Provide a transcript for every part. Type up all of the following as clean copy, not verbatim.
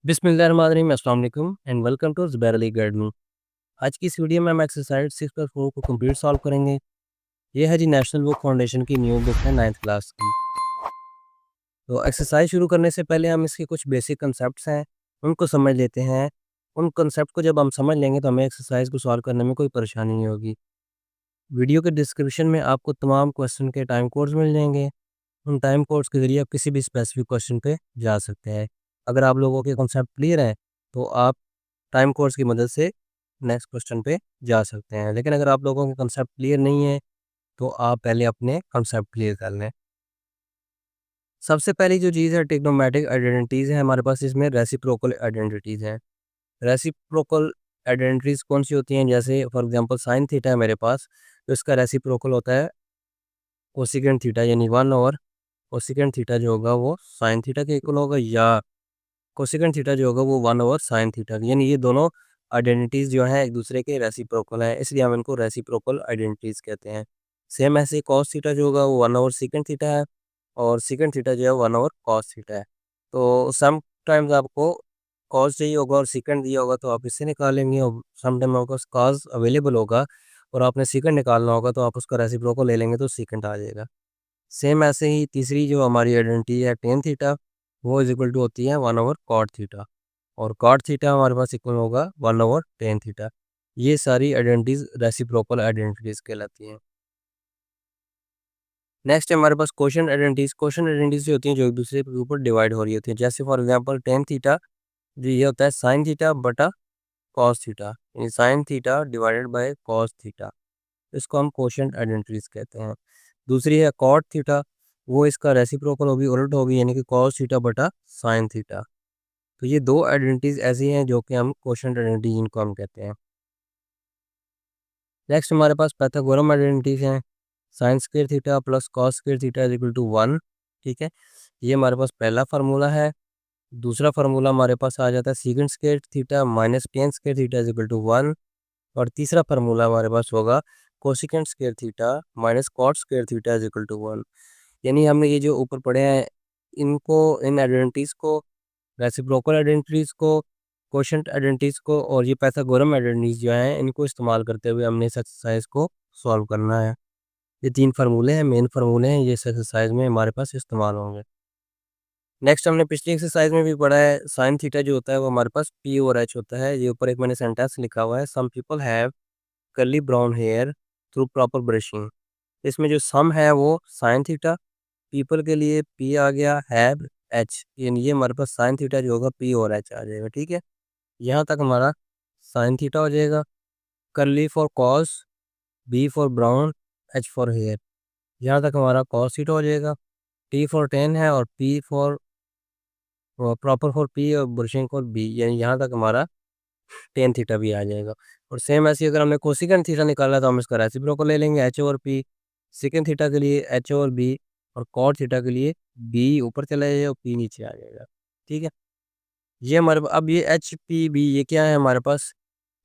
बिस्मिल्लाहिर्रहमानिर्रहीम, अस्सलाम वालेकुम and welcome to Zubair Ali gardening. आज की इस वीडियो में हम एक्सरसाइज 6+4 को कंप्लीट सॉल्व करेंगे। ये है जी नेशनल बुक फाउंडेशन की न्यू बुक है 9th क्लास की। तो एक्सरसाइज शुरू करने से पहले हम इसके कुछ बेसिक कंसेप्ट्स हैं, उनको समझ लेते हैं। उन कंसेप्ट को जब हम समझ लेंगे तो हमें एक्सरसाइज को सॉल्व करने में कोई परेशानी नहीं होगी। वीडियो के डिस्क्रिप्शन में आपको तमाम क्वेश्चन के टाइम कोड्स मिल जाएंगे। उन टाइम कोड्स के ज़रिए आप किसी भी स्पेसिफिक क्वेश्चन पे जा सकते हैं। अगर आप लोगों के कॉन्सेप्ट क्लियर हैं तो आप टाइम कोड्स की मदद से नेक्स्ट क्वेश्चन पे जा सकते हैं। लेकिन अगर आप लोगों के कॉन्सेप्ट क्लियर नहीं है तो आप पहले अपने कॉन्सेप्ट क्लियर कर लें। सबसे पहली जो चीज़ है ट्रिग्नोमेट्रिक आइडेंटिटीज़ है हमारे पास, इसमें रेसिप्रोकल आइडेंटिटीज़ हैं। रेसिप्रोकल आइडेंटिटीज़ कौन सी होती हैं? जैसे फॉर एग्जांपल साइन थीटा है मेरे पास, तो इसका रेसिप्रोकल होता है कोसेकेंट थीटा, यानी 1 ओवर कोसेकेंट थीटा जो होगा वो साइन थीटा के इक्वल होगा, या कोसेकेंट थीटा जो होगा वो 1 ओवर साइन थीटा, यानी ये दोनों आइडेंटिटीज़ जो हैं एक दूसरे के रेसिप्रोकल हैं, इसलिए हम इनको रेसिप्रोकल आइडेंटिटीज़ कहते हैं। सेम ऐसे कॉस थीटा जो होगा वो 1 ओवर सेकेंट थीटा है, और सेकेंट थीटा जो है 1 ओवर कॉस थीटा है। तो सम टाइम्स आपको कॉस चाहिए होगा और सेकेंड दिया होगा तो आप इससे निकालेंगे, और सम टाइम आपको कॉस अवेलेबल होगा और आपने सेकेंड निकालना होगा तो आप उसका रेसिप्रोकल ले लेंगे तो सेकेंड आ जाएगा। सेम ऐसे ही तीसरी जो हमारी आइडेंटिटी है टेन थीटा, वो इज इक्वल टू होती है 1 ओवर कॉट थीटा, और कॉट थीटा हमारे पास इक्वल होगा 1 ओवर टेन थीटा। ये सारी आइडेंटिटीज़ रेसिप्रोकल आइडेंटिटीज़ कहलाती हैं। नेक्स्ट है हमारे पास क्वोशंट आइडेंटिटीज़। क्वोशंट आइडेंटिटीज़ होती हैं जो एक दूसरे के ऊपर डिवाइड हो रही होती हैं। जैसे फॉर एग्जांपल टेन थीटा जो ये होता है साइन थीटा बटा कॉस थीटा, यानी sign theta divided by cos theta, इसको हम क्वोशंट आइडेंटिटीज़ कहते हैं। दूसरी है कॉट थीटा, वो इसका रेसिप्रोकल होगी, उलट होगी, यानी कि कॉस थीटा बटा साइन थीटा। तो ये दो आइडेंटिटीज़ ऐसी हैं जो कि हम क्वोशंट आइडेंटिटी इनको हम कहते हैं। नेक्स्ट हमारे पास पाइथागोरम आइडेंटिटीज़ हैं। Sine square theta plus cos square theta is equal to 1, ठीक है। ये हमारे पास पहला फार्मूला है। दूसरा फार्मूला हमारे पास आ जाता है secant square theta minus tan square theta is equal to 1, और तीसरा फार्मूला हमारे पास होगा cosecant square theta minus cot square theta is equal to 1। यानी हमने ये जो ऊपर पढ़े हैं इनको, इन आइडेंटिटीज़ को, रेसिप्रोकल आइडेंटिटीज़ को, क्वोशंट आइडेंटिटीज़ को और ये पाइथागोरम आइडेंटिटीज़ जो हैं इनको इस्तेमाल करते हुए हमने इस एक्सरसाइज को सॉल्व करना है। ये तीन फार्मूले हैं, मेन फार्मूले हैं, ये इस एक्सरसाइज में हमारे पास इस्तेमाल होंगे। नेक्स्ट हमने पिछली एक्सरसाइज में भी पढ़ा है साइन थीटा जो होता है वो हमारे पास पी और एच होता है। ये ऊपर एक मैंने सेंटेंस लिखा हुआ है, some people have curly brown hair through proper brushing. इसमें जो सम है वो साइन थीटा, पीपल के लिए पी आ गया, हैव एच, यानी ये हमारे पास साइन थीटा जो होगा पी और एच आ जाएगा, ठीक है। यहाँ तक हमारा साइन थीटा हो जाएगा। Curly for cos, B for brown, H for hair, यहाँ तक हमारा कॉस थीटा हो जाएगा। टी फॉर टेन है और P for proper for P और ब्रशिंग फॉर बी, यानी यहाँ तक हमारा टेन थीटा भी आ जाएगा। और सेम ऐसे अगर हमने कोसेकेंट थीटा निकाला तो हम इसका रेसिप्रोकल ले लेंगे H over P. Second theta के लिए एच ओवर बी, और कॉट थीटा के लिए बी ऊपर चला जाएगा और पी नीचे आ जाएगा, ठीक है। ये हमारे अब ये एच पी बी ये क्या है हमारे पास?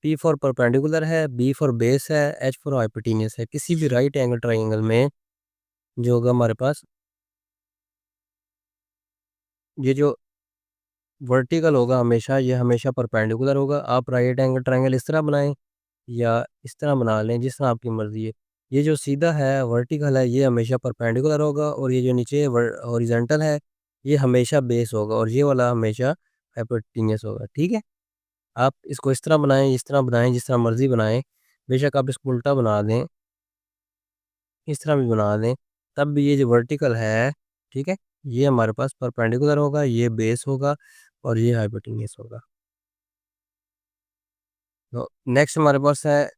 पी फॉर परपेंडिकुलर है, बी फॉर बेस है, एच फॉर हाइपोटेन्यूस है। किसी भी राइट एंगल ट्राइंगल में जो होगा हमारे पास, ये जो वर्टिकल होगा हमेशा, ये हमेशा परपेंडिकुलर होगा। आप राइट एंगल ट्राइंगल इस तरह बनाएं या इस तरह बना लें, जिस तरह आपकी मर्ज़ी है। ये जो सीधा है वर्टिकल है ये हमेशा परपेंडिकुलर होगा, और ये जो नीचे हॉरिजॉन्टल है ये हमेशा बेस होगा, और ये वाला हमेशा हाइपोटेन्यूस होगा, ठीक है। आप इसको इस तरह बनाएं, इस तरह बनाएं, जिस तरह मर्ज़ी बनाएं। बेशक आप इसको उल्टा बना दें, इस तरह भी बना दें, तब भी ये जो वर्टिकल है, ठीक है, ये हमारे पास परपेंडिकुलर होगा, ये बेस होगा और ये हाइपोटेन्यूस होगा। तो नेक्स्ट हमारे पास है,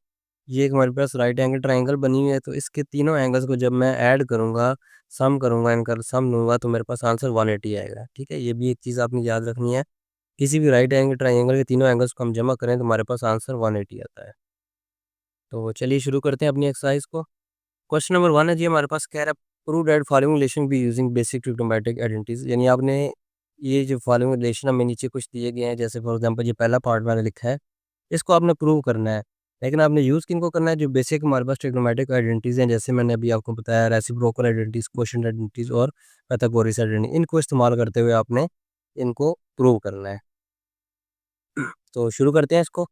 ये एक हमारे पास राइट एंगल ट्राइंगल बनी हुई है, तो इसके तीनों एंगल्स को जब मैं ऐड करूँगा, सम करूँगा, इनका सम लूँगा तो मेरे पास आंसर 180 आएगा, ठीक है। ये भी एक चीज़ आपने याद रखनी है, किसी भी राइट एंगल ट्राइंगल के तीनों एंगल्स को हम जमा करें तो हमारे पास आंसर 180 आता है। तो चलिए शुरू करते हैं अपनी एक्सरसाइज को। क्वेश्चन नंबर 1 है जी हमारे पास, कह रहा है prove that following relation be using basic trigonometric identities, यानी आपने ये जो फॉलोइंग रिलेशन हमें नीचे कुछ दिए गए हैं, जैसे फॉर एग्जांपल ये पहला पार्ट मैंने लिखा है, इसको आपने प्रूव करना है। लेकिन आपने यूज़ किनको करना है? जो बेसिक हमारे पास ट्रिग्नोमेट्रिक आइडेंटिटीज हैं, जैसे मैंने अभी आपको बताया रेसिप्रोकल आइडेंटिटीज, क्वोशंट आइडेंटिटीज और पाइथागोरस आइडेंटिटी, इनको इस्तेमाल करते हुए आपने इनको प्रूव करना है। तो शुरू करते हैं इसको।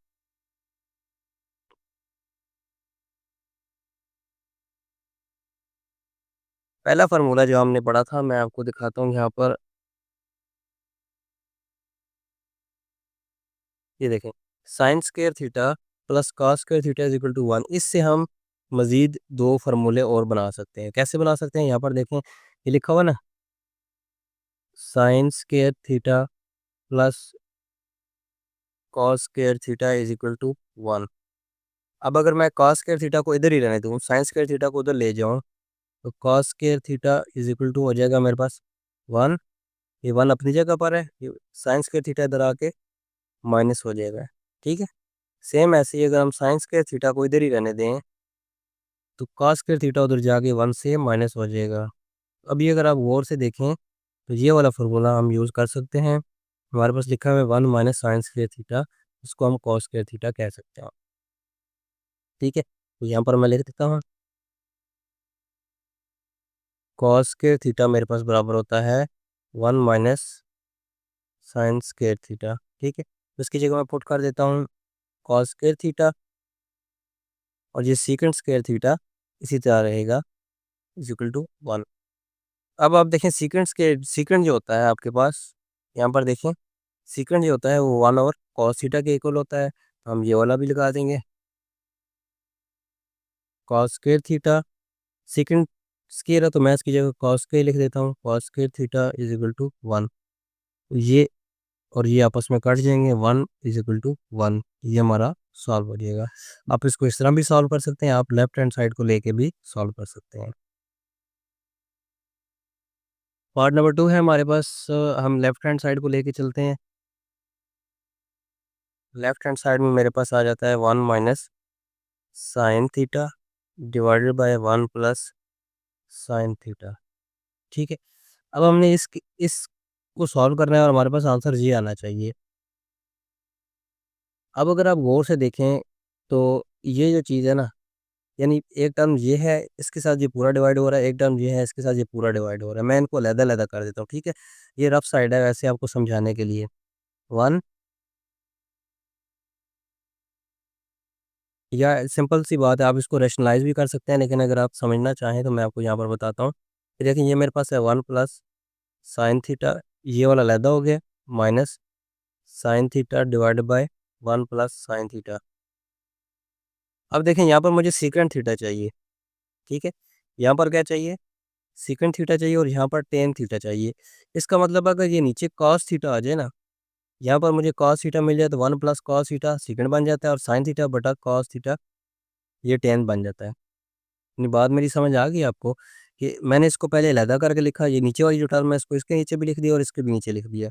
पहला फार्मूला जो हमने पढ़ा था मैं आपको दिखाता हूँ यहाँ पर। ये देखें, sine square theta plus cos square theta is equal to 1। इससे हम मज़ीद 2 फार्मूले और बना सकते हैं। कैसे बना सकते हैं, यहाँ पर देखें, ये लिखा हुआ ना, sine square theta plus cos square theta is equal to 1। अब अगर मैं कॉस स्क्वायर थीटा को इधर ही रहने दूँ, साइन स्क्वायर थीटा को उधर ले जाऊँ, तो cos square theta is equal to हो जाएगा मेरे पास 1। ये 1 अपनी जगह पर है, ये साइन स्क्वायर थीटा इधर आके माइनस हो जाएगा। ठीक है, सेम ऐसे ही अगर हम साइन स्क्वायर थीटा को इधर ही रहने दें, तो कॉस स्क्वायर थीटा उधर जाके 1 से माइनस हो जाएगा। अभी अगर आप गौर से देखें तो ये वाला फार्मूला हम यूज़ कर सकते हैं। हमारे पास लिखा हुआ है 1 माइनस साइन स्क्वायर थीटा, इसको हम कॉस स्क्वायर थीटा कह सकते हैं। ठीक है, तो यहाँ पर मैं लिख देता हूँ, कॉस स्क्वायर थीटा मेरे पास बराबर होता है 1 माइनस साइन स्क्वायर थीटा। ठीक है, तो इसकी जगह मैं पुट कर देता हूँ कॉस स्क्वायर थीटा, और ये सीकेंट स्क्वायर थीटा इसी तरह रहेगा इज इक्वल टू 1। अब आप देखें सीकेंट जो होता है आपके पास, यहाँ पर देखें, सीकेंट जो होता है वो 1 ओवर कॉस थीटा के इक्वल होता है, तो हम ये वाला भी लगा देंगे, cos square theta. Secant square है तो मैं इसकी जगह कॉस स्क्वायर लिख देता हूँ, cos square theta is equal to 1। ये और ये आपस में कट जाएंगे, 1 इज इक्वल टू 1, ये हमारा सॉल्व हो जाएगा। आप इसको इस तरह भी सॉल्व कर सकते हैं, आप लेफ्ट हैंड साइड को लेके भी सॉल्व कर सकते हैं। पार्ट नंबर 2 है हमारे पास, हम लेफ्ट हैंड साइड को लेके चलते हैं। लेफ्ट हैंड साइड में मेरे पास आ जाता है 1 minus sine theta divided by 1 plus sign theta. ठीक है, अब हमने इसको सॉल्व करना है और हमारे पास आंसर ये आना चाहिए। अब अगर आप गौर से देखें तो ये जो चीज़ है ना, यानी एक टर्म ये है, इसके साथ ये पूरा डिवाइड हो रहा है, एक टर्म ये है, इसके साथ ये पूरा डिवाइड हो रहा है। मैं इनको अलग-अलग कर देता हूँ। ठीक है, ये रफ साइड है वैसे आपको समझाने के लिए। 1 या सिंपल सी बात है, आप इसको रैशनलाइज़ भी कर सकते हैं, लेकिन अगर आप समझना चाहें तो मैं आपको यहाँ पर बताता हूँ। कि देखिए ये मेरे पास है 1 प्लस साइन थीटा, ये वाला अलहदा हो गया, minus sine theta divide by 1 plus sine theta. अब देखें यहाँ पर मुझे सीकेंट थीटा चाहिए। ठीक है, यहाँ पर क्या चाहिए, सीकेंट थीटा चाहिए, और यहाँ पर टेन थीटा चाहिए। इसका मतलब अगर ये नीचे कॉस थीटा आ जाए ना, यहाँ पर मुझे कॉस थीटा मिल जाए तो 1 प्लस कॉस थीटा सीकेंट बन जाता है, और साइन थीटा बटा कॉस थीटा ये टेन बन जाता है। यानी बात मेरी समझ आ गई आपको, कि मैंने इसको पहले अलहदा करके लिखा, ये नीचे वाली जो टर्म है इसको इसके नीचे भी लिख दिया और इसके भी नीचे लिख दिया।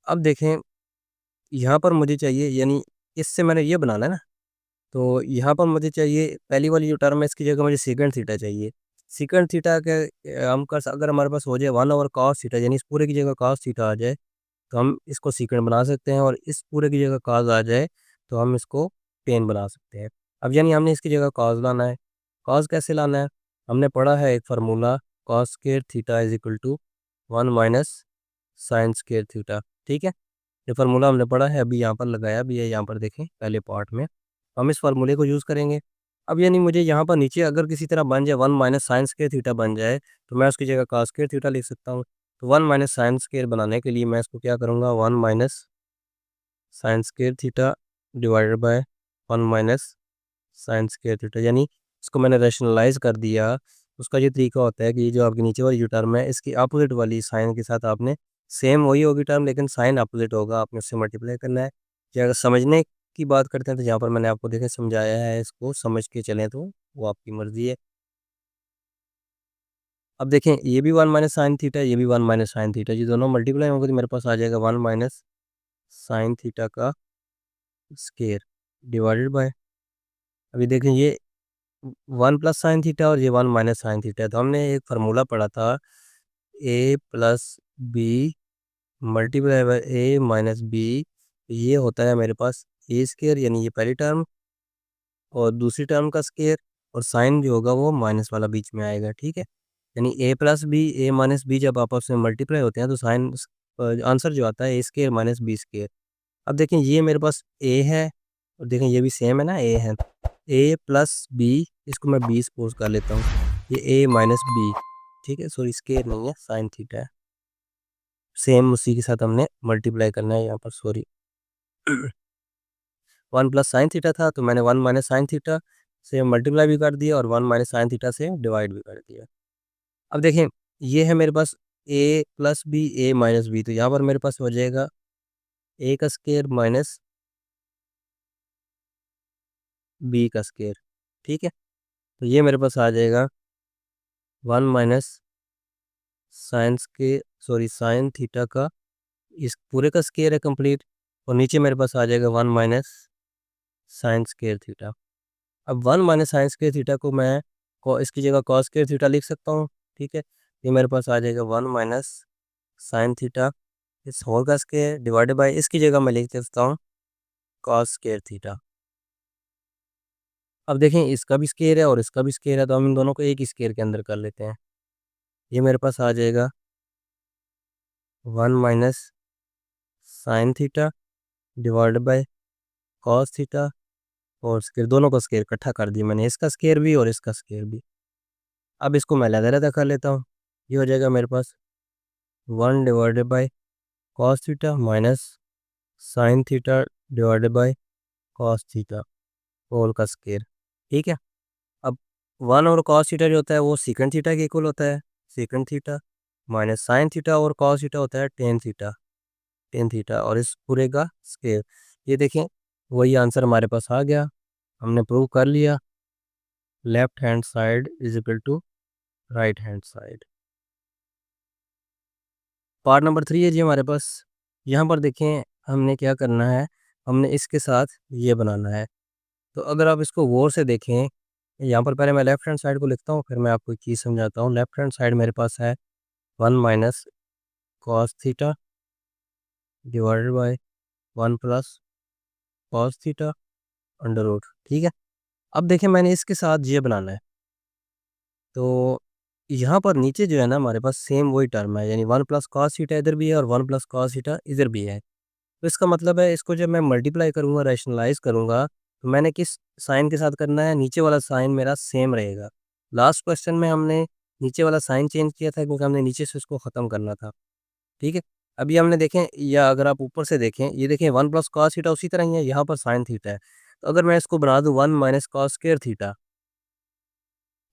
अब देखें यहाँ पर मुझे चाहिए, यानी इससे मैंने ये बनाना है ना, तो यहाँ पर मुझे चाहिए पहली वाली जो टर्म है इसकी जगह मुझे सीकेंट थीटा चाहिए। सीकेंट थीटा के हम कर अगर हमारे पास हो जाए 1 ओवर कॉस थीटा, यानी इस पूरे की जगह कॉस थीटा आ जाए तो हम इसको सीकेंट बना सकते हैं, और इस पूरे की जगह कॉस आ जाए तो हम इसको टेन बना सकते हैं। अब यानी हमने इसकी जगह कॉस लाना है। कॉस कैसे लाना है, हमने पढ़ा है एक formula, cos square theta is equal to 1 minus sine square theta. ठीक है, ये फार्मूला हमने पढ़ा है, अभी यहाँ पर लगाया भी है, यहाँ पर देखें पहले पार्ट में हम इस फार्मूले को यूज़ करेंगे। अब यानी मुझे यहाँ पर नीचे अगर किसी तरह बन जाए 1 माइनस साइन स्क्वायर थीटा बन जाए, तो मैं उसकी जगह कॉस स्क्वायर थीटा लिख सकता हूँ। तो 1 माइनस साइन स्क्वायर बनाने के लिए मैं इसको क्या करूँगा, 1 minus sine square theta divided by 1 minus sine square theta, यानी इसको मैंने रैशनलाइज़ कर दिया। उसका ये तरीका होता है कि ये जो आपकी नीचे वाली जो टर्म है इसकी अपोजिट वाली साइन के साथ आपने, सेम वही होगी टर्म लेकिन साइन अपोजिट होगा, आपने उससे मल्टीप्लाई करना है। या अगर समझने की बात करते हैं तो यहाँ पर मैंने आपको देखें समझाया है, इसको समझ के चलें तो वो आपकी मर्ज़ी है। अब देखें ये भी 1 माइनस साइन थीटा, ये भी 1 माइनस साइन थीटा, ये दोनों मल्टीप्लाई होंगे तो मेरे पास आ जाएगा 1 माइनस साइन थीटा का स्क्वायर डिवाइडेड बाय, अभी देखें ये 1 प्लस साइन थीटा और ये 1 माइनस साइन थीटा है। तो हमने एक फार्मूला पढ़ा था, A plus B multiply by A minus B, ये होता है मेरे पास ए स्क्वायर, यानी ये पहली टर्म और दूसरी टर्म का स्क्वायर, और साइन जो होगा वो माइनस वाला बीच में आएगा। ठीक है, यानी ए plus B A minus B जब आपस में मल्टीप्लाई होते हैं तो साइन आंसर जो आता है A square minus B square. अब देखें ये मेरे पास ए है और देखें ये भी सेम है ना, ए है, ए प्लस बी, इसको मैं बी सपोज कर लेता हूँ, ये ए माइनस बी, ठीक है, सॉरी स्केयर नहीं है, साइन थीटा है, सेम उसी के साथ हमने मल्टीप्लाई करना है यहाँ पर, सॉरी 1 प्लस साइन थीटा था तो मैंने 1 माइनस साइन थीटा से मल्टीप्लाई भी कर दिया और 1 माइनस साइन थीटा से डिवाइड भी कर दिया। अब देखें ये है मेरे पास ए plus B, A minus B, तो यहाँ पर मेरे पास हो जाएगा ए का स्केयर माइनस बी का स्केयर, ठीक है, तो ये मेरे पास आ जाएगा 1 माइनस साइन के सॉरी साइन थीटा का इस पूरे का स्केयर है कंप्लीट, और नीचे मेरे पास आ जाएगा 1 माइनस साइन स्केयर थीटा। अब 1 माइनस साइन स्केयर थीटा को मैं इसकी जगह कॉस स्केयर थीटा लिख सकता हूँ, ठीक है, ये मेरे पास आ जाएगा 1 माइनस साइन थीटा इस होल का स्केयर डिवाइडेड बाय, इसकी जगह मैं लिख सकता हूँ कॉस स्केयर थीटा। अब देखें इसका भी स्केयर है और इसका भी स्केयर है, तो हम इन दोनों को एक ही स्केयर के अंदर कर लेते हैं। ये मेरे पास आ जाएगा 1 minus sine theta divided by cos theta, और स्केयर दोनों का स्केयर इकट्ठा कर दिया मैंने, इसका स्केयर भी और इसका स्केयर भी। अब इसको मैं अलग-अलग कर लेता हूँ, ये हो जाएगा मेरे पास 1 divided by cos theta minus sine theta divided by cos theta whole का स्केयर, ठीक है। अब 1 और कॉस थीटा जो होता है वो सीकेंड थीटा के इक्वल होता है, secant theta minus sine theta और कॉस थीटा होता है टेन थीटा, टेन थीटा, और इस पूरे का स्केयर। ये देखें वही आंसर हमारे पास आ गया, हमने प्रूव कर लिया, left hand side is equal to right hand side. Part number 3 है जी हमारे पास। यहाँ पर देखें हमने क्या करना है, हमने इसके साथ ये बनाना है। तो अगर आप इसको गौर से देखें, यहाँ पर पहले मैं लेफ्ट हैंड साइड को लिखता हूँ, फिर मैं आपको एक चीज़ समझाता हूँ। लेफ्ट हैंड साइड मेरे पास है 1 minus cos theta divided by 1 plus cos theta under root, ठीक है। अब देखें मैंने इसके साथ ये बनाना है, तो यहाँ पर नीचे जो है ना हमारे पास सेम वही टर्म है, यानी 1 प्लस कॉस थीटा इधर भी है और 1 प्लस कॉस थीटा इधर भी है। तो इसका मतलब है इसको जब मैं मल्टीप्लाई करूँगा, रैशनलाइज़ करूँगा, तो मैंने किस साइन के साथ करना है, नीचे वाला साइन मेरा सेम रहेगा। लास्ट क्वेश्चन में हमने नीचे वाला साइन चेंज किया था क्योंकि हमने नीचे से उसको ख़त्म करना था, ठीक है। अभी हमने देखें, या अगर आप ऊपर से देखें, ये देखें 1 प्लस कॉस थीटा उसी तरह ही है, यहाँ पर साइन थीटा है। तो अगर मैं इसको बना दूँ 1 minus cos square theta,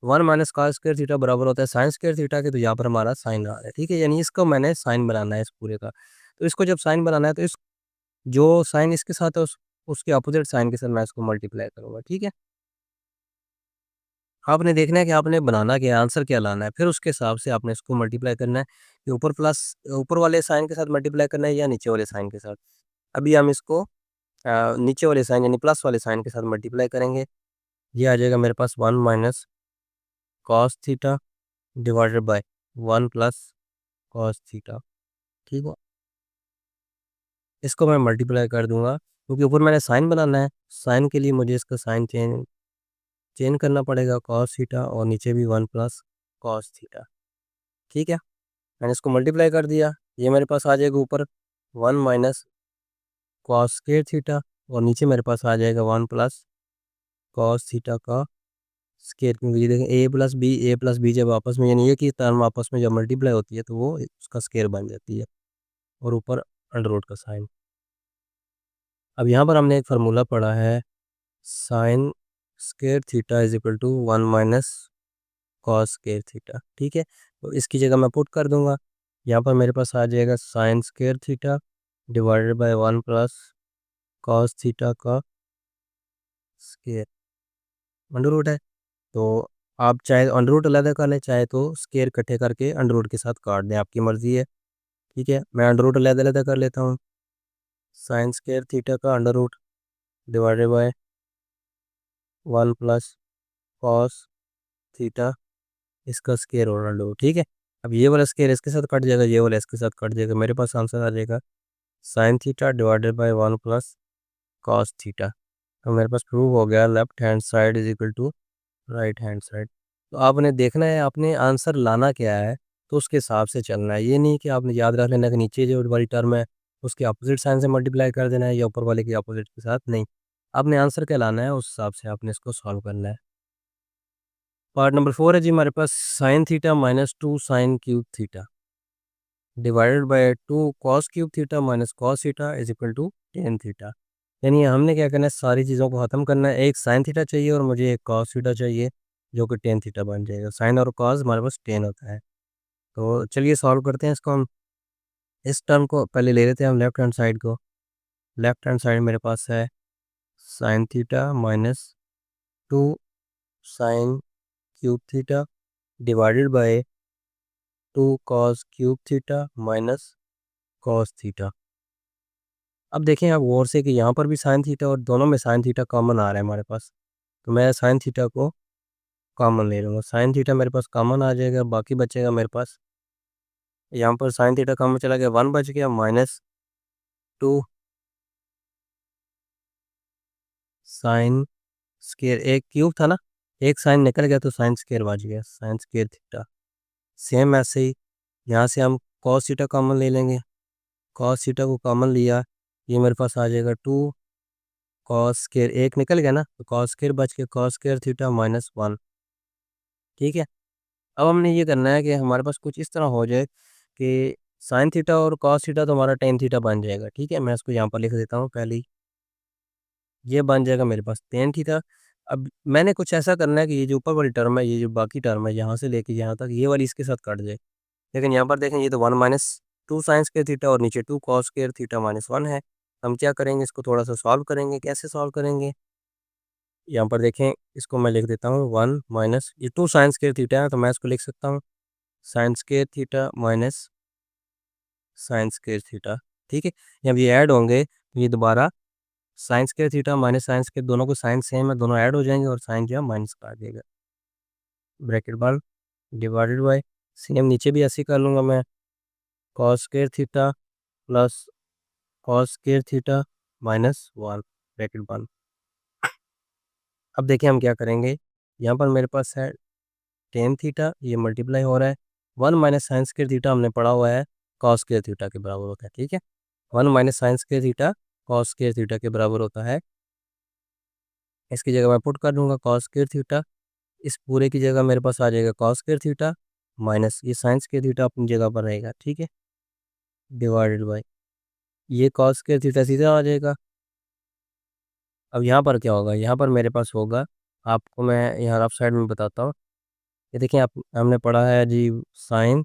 1 minus cos square theta बराबर होता है साइन स्क्वायर थीटा के, तो यहाँ पर हमारा साइन आ रहा है, ठीक है। यानी इसको मैंने साइन बनाना है इस पूरे का। तो इसको जब साइन बनाना है तो इस जो साइन इसके साथ है उसके अपोजिट साइन के साथ मैं इसको मल्टीप्लाई करूँगा, ठीक है। आपने देखना है कि आपने बनाना क्या है, आंसर क्या लाना है, फिर उसके हिसाब से आपने इसको मल्टीप्लाई करना है कि ऊपर वाले साइन के साथ मल्टीप्लाई करना है या नीचे वाले साइन के साथ। अभी हम इसको नीचे वाले साइन यानी प्लस वाले साइन के साथ मल्टीप्लाई करेंगे। ये आ जाएगा मेरे पास 1 minus cos theta divided by 1 plus cos theta, ठीक है। इसको मैं मल्टीप्लाई कर दूंगा क्योंकि ऊपर मैंने साइन बनाना है, साइन के लिए मुझे इसका साइन चेंज चेंज करना पड़ेगा कॉस थीटा, और नीचे भी 1 प्लस कॉस थीटा, ठीक है। मैंने इसको मल्टीप्लाई कर दिया, ये मेरे पास आ जाएगा ऊपर 1 माइनस कॉस स्क्वायर थीटा, और नीचे मेरे पास आ जाएगा 1 प्लस कॉस थीटा का स्क्वायर, क्योंकि ये देखें ए प्लस बी जब आपस में यानी ये की टर्म आपस में जब मल्टीप्लाई होती है तो वो उसका स्क्वायर बन जाती है, और ऊपर अंडर रूट का साइन। अब यहाँ पर हमने एक फार्मूला पढ़ा है, sine square theta is equal to 1 minus cos square theta, ठीक है। तो इसकी जगह मैं पुट कर दूंगा, यहाँ पर मेरे पास आ जाएगा sine square theta divided by 1 plus cos theta का स्क्वायर अंडर रूट है। तो आप चाहे अंडर रूट अलग कर लें, चाहे तो स्क्वायर इकट्ठे करके अंडर रूट के साथ काट दें, आपकी मर्ज़ी है, ठीक है। मैं अंडर रूट अलग अलग कर लेता हूँ, साइन स्क्वायर थीटा का under root divided by 1 plus cos theta इसका स्क्वायर और अंडर रूट, ठीक है। अब ये वाला स्क्वायर इसके साथ कट जाएगा, ये वाला इसके साथ कट जाएगा, मेरे पास आंसर आ जाएगा sine theta divided by 1 plus cos theta. तो मेरे पास प्रूव हो गया left hand side is equal to right hand side. तो आपने देखना है आपने आंसर लाना क्या है, तो उसके हिसाब से चलना है। ये नहीं कि आपने याद रख लेना कि नीचे जो वाली टर्म है उसके अपोजिट साइन से मल्टीप्लाई कर देना है या ऊपर वाले के अपोजिट के साथ नहीं। आपने आंसर क्या लाना है उस हिसाब से आपने इसको सॉल्व करना है। पार्ट नंबर 4 है जी हमारे पास sine theta minus 2 sine cube theta divided by 2 cos cube theta minus cos theta is equal to tan theta. यानी हमने क्या करना है, सारी चीज़ों को ख़त्म करना है। एक साइन थीटा चाहिए और मुझे एक कॉस थीटा चाहिए जो कि टेन थीटा बन जाएगा। साइन और कॉस हमारे पास टेन होता है। तो चलिए सॉल्व करते हैं इसको हम। इस टर्म को पहले ले लेते हैं हम लेफ्ट हैंड साइड को। लेफ्ट हैंड साइड मेरे पास है sine theta minus 2 sine cube theta divided by 2 cos cube theta minus cos theta. अब देखें आप गौर से कि यहाँ पर भी साइन थीटा और दोनों में साइन थीटा कॉमन आ रहा है हमारे पास। तो मैं साइन थीटा को कॉमन ले लूँगा। साइन थीटा मेरे पास कॉमन आ जाएगा, बाकी बचेगा मेरे पास यहाँ पर साइन थीटा कॉमन चला गया, 1 बच गया माइनस 2 साइन स्क्वायर, एक क्यूब था ना, एक साइन निकल गया तो साइन स्क्वायर बच गया, साइन स्क्वायर थीटा। सेम ऐसे ही यहाँ से हम कॉस थीटा कॉमन ले लेंगे। कॉस थीटा को कॉमन लिया, ये मेरे पास आ जाएगा 2 कॉस स्क्वायर, एक निकल गया ना तो कॉस स्क्वायर बच के कॉस स्क्वायर थीटा माइनस 1। ठीक है, अब हमने ये करना है कि हमारे पास कुछ इस तरह हो जाए कि साइन थीटा और कॉस थीटा तो हमारा टेन थीटा बन जाएगा। ठीक है, मैं इसको यहाँ पर लिख देता हूँ पहले ही। ये बन जाएगा मेरे पास टेन थीटा। अब मैंने कुछ ऐसा करना है कि ये जो ऊपर वाली टर्म है, ये जो बाकी टर्म है यहाँ से लेके यहाँ तक, ये वाली इसके साथ कट जाए। लेकिन यहाँ पर देखें ये तो 1 माइनस 2 साइन स्क्वायर थीटा और नीचे 2 कॉस स्क्वायर थीटा माइनस 1 है। हम क्या करेंगे, इसको थोड़ा सा सॉल्व करेंगे। कैसे सॉल्व करेंगे, यहाँ पर देखें इसको मैं लिख देता हूँ 1 माइनस, ये 2 साइन स्क्वायर थीटा है तो मैं इसको लिख सकता हूँ sine square theta minus sine square theta. ठीक है, जब ये ऐड होंगे तो ये दोबारा sign square theta minus sine square, दोनों को साइन सेम है, दोनों ऐड हो जाएंगे और साइन जो है माइनस का आ जाएगा। Bracket bar divided by, same नीचे भी ऐसे ही कर लूँगा मैं, cos square theta plus cos square theta minus 1 bracket बंद। अब देखिए हम क्या करेंगे, यहाँ पर मेरे पास है टेन थीटा, ये मल्टीप्लाई हो रहा है, 1 माइनस साइन स्क्वायर थीटा हमने पढ़ा हुआ है कॉस स्क्वायर थीटा के बराबर होता है। ठीक है, 1 minus sine square theta cos square theta के बराबर होता है। इसकी जगह मैं पुट कर दूंगा कॉस स्क्वायर थीटा, इस पूरे की जगह मेरे पास आ जाएगा कॉस स्क्वायर थीटा माइनस ये साइन स्क्वायर थीटा अपनी जगह पर रहेगा। ठीक है, डिवाइडेड बाय ये कॉस स्क्वायर थीटा सीधा आ जाएगा। अब यहाँ पर क्या होगा, यहाँ पर मेरे पास होगा, आपको मैं यहाँ राइट साइड में बताता हूँ। ये देखिए आप, हमने पढ़ा है जी sine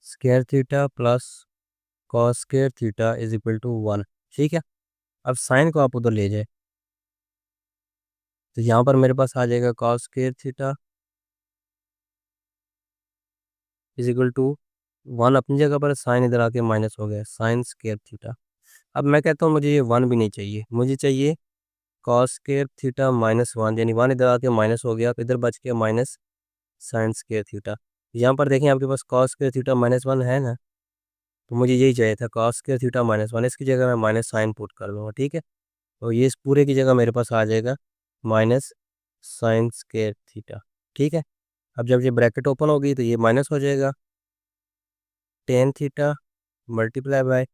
square theta plus cos square theta is equal to 1। ठीक है, अब साइन को आप उधर ले जाए तो यहाँ पर मेरे पास आ जाएगा cos square theta is equal to 1 अपनी जगह पर, साइन इधर आके माइनस हो गया साइन स्क्वायर थीटा। अब मैं कहता हूँ मुझे ये 1 भी नहीं चाहिए, मुझे चाहिए कॉस स्क्वायर थीटा माइनस 1, यानी 1 इधर आके माइनस हो गया तो इधर बच गया माइनस साइन स्क्वायर थीटा। यहाँ पर देखें आपके पास कॉस स्क्वायर थीटा माइनस 1 है ना, तो मुझे यही चाहिए था कॉस स्क्वायर थीटा माइनस 1, इसकी जगह मैं माइनस साइन पुट कर लूँगा। ठीक है, तो ये इस पूरे की जगह मेरे पास आ जाएगा माइनस साइन स्क्वायर थीटा। ठीक है, अब जब ये ब्रैकेट ओपन होगी तो ये माइनस हो जाएगा टेन थीटा मल्टीप्लाई बाय,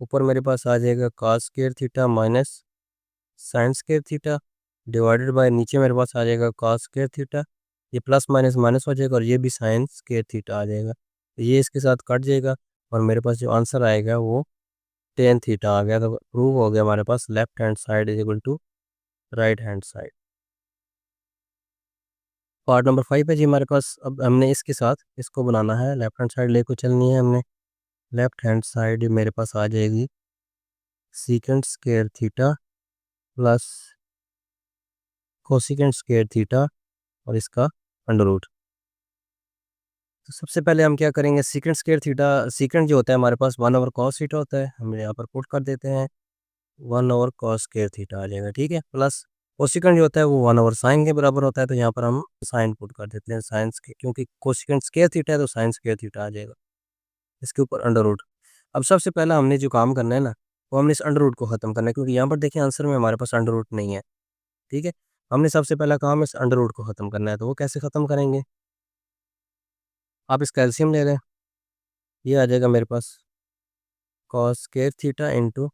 ऊपर मेरे पास आ जाएगा cos square theta minus sine square theta divided bye, नीचे मेरे पास आ जाएगा कॉस स्क्वायर थीटा, ये प्लस माइनस माइनस हो जाएगा और ये भी साइन स्क्वायर थीटा आ जाएगा। तो ये इसके साथ कट जाएगा और मेरे पास जो आंसर आएगा वो टेन थीटा आ गया। तो प्रूव हो गया हमारे पास left hand side is equal to right hand side. Part number 5 है जी हमारे पास। अब हमने इसके साथ इसको बनाना है, लेफ्ट हैंड साइड लेकर चलनी है हमने। लेफ्ट हैंड साइड मेरे पास आ जाएगी secant square theta plus cosecant square theta और इसका अंडर रूट। तो सबसे पहले हम क्या करेंगे, सीकेंट स्क्वायर थीटा, सीकेंट जो होता है हमारे पास 1 ओवर कॉस थीटा होता है, हम यहाँ पर पुट कर देते हैं 1 ओवर कॉस स्क्वायर थीटा आ जाएगा। ठीक है, प्लस कोसिकेंट जो होता है वो 1 ओवर साइन के बराबर होता है, तो यहाँ पर हम साइन पुट कर देते हैं साइंस के, क्योंकि कोसिकेंट स्क्वायर थीटा है तो साइन स्क्वायर थीटा आ जाएगा, इसके ऊपर अंडर रूट। अब सबसे पहला हमने जो काम करना है ना, वो हमने इस अंडर रूट को ख़त्म करना है, क्योंकि यहाँ पर देखें आंसर में हमारे पास अंडर रूट नहीं है। ठीक है, हमने सबसे पहला काम इस अंडर रूट को ख़त्म करना है, तो वो कैसे ख़त्म करेंगे, आप इसका एलसीएम ले लें, ये आ जाएगा मेरे पास cos square theta into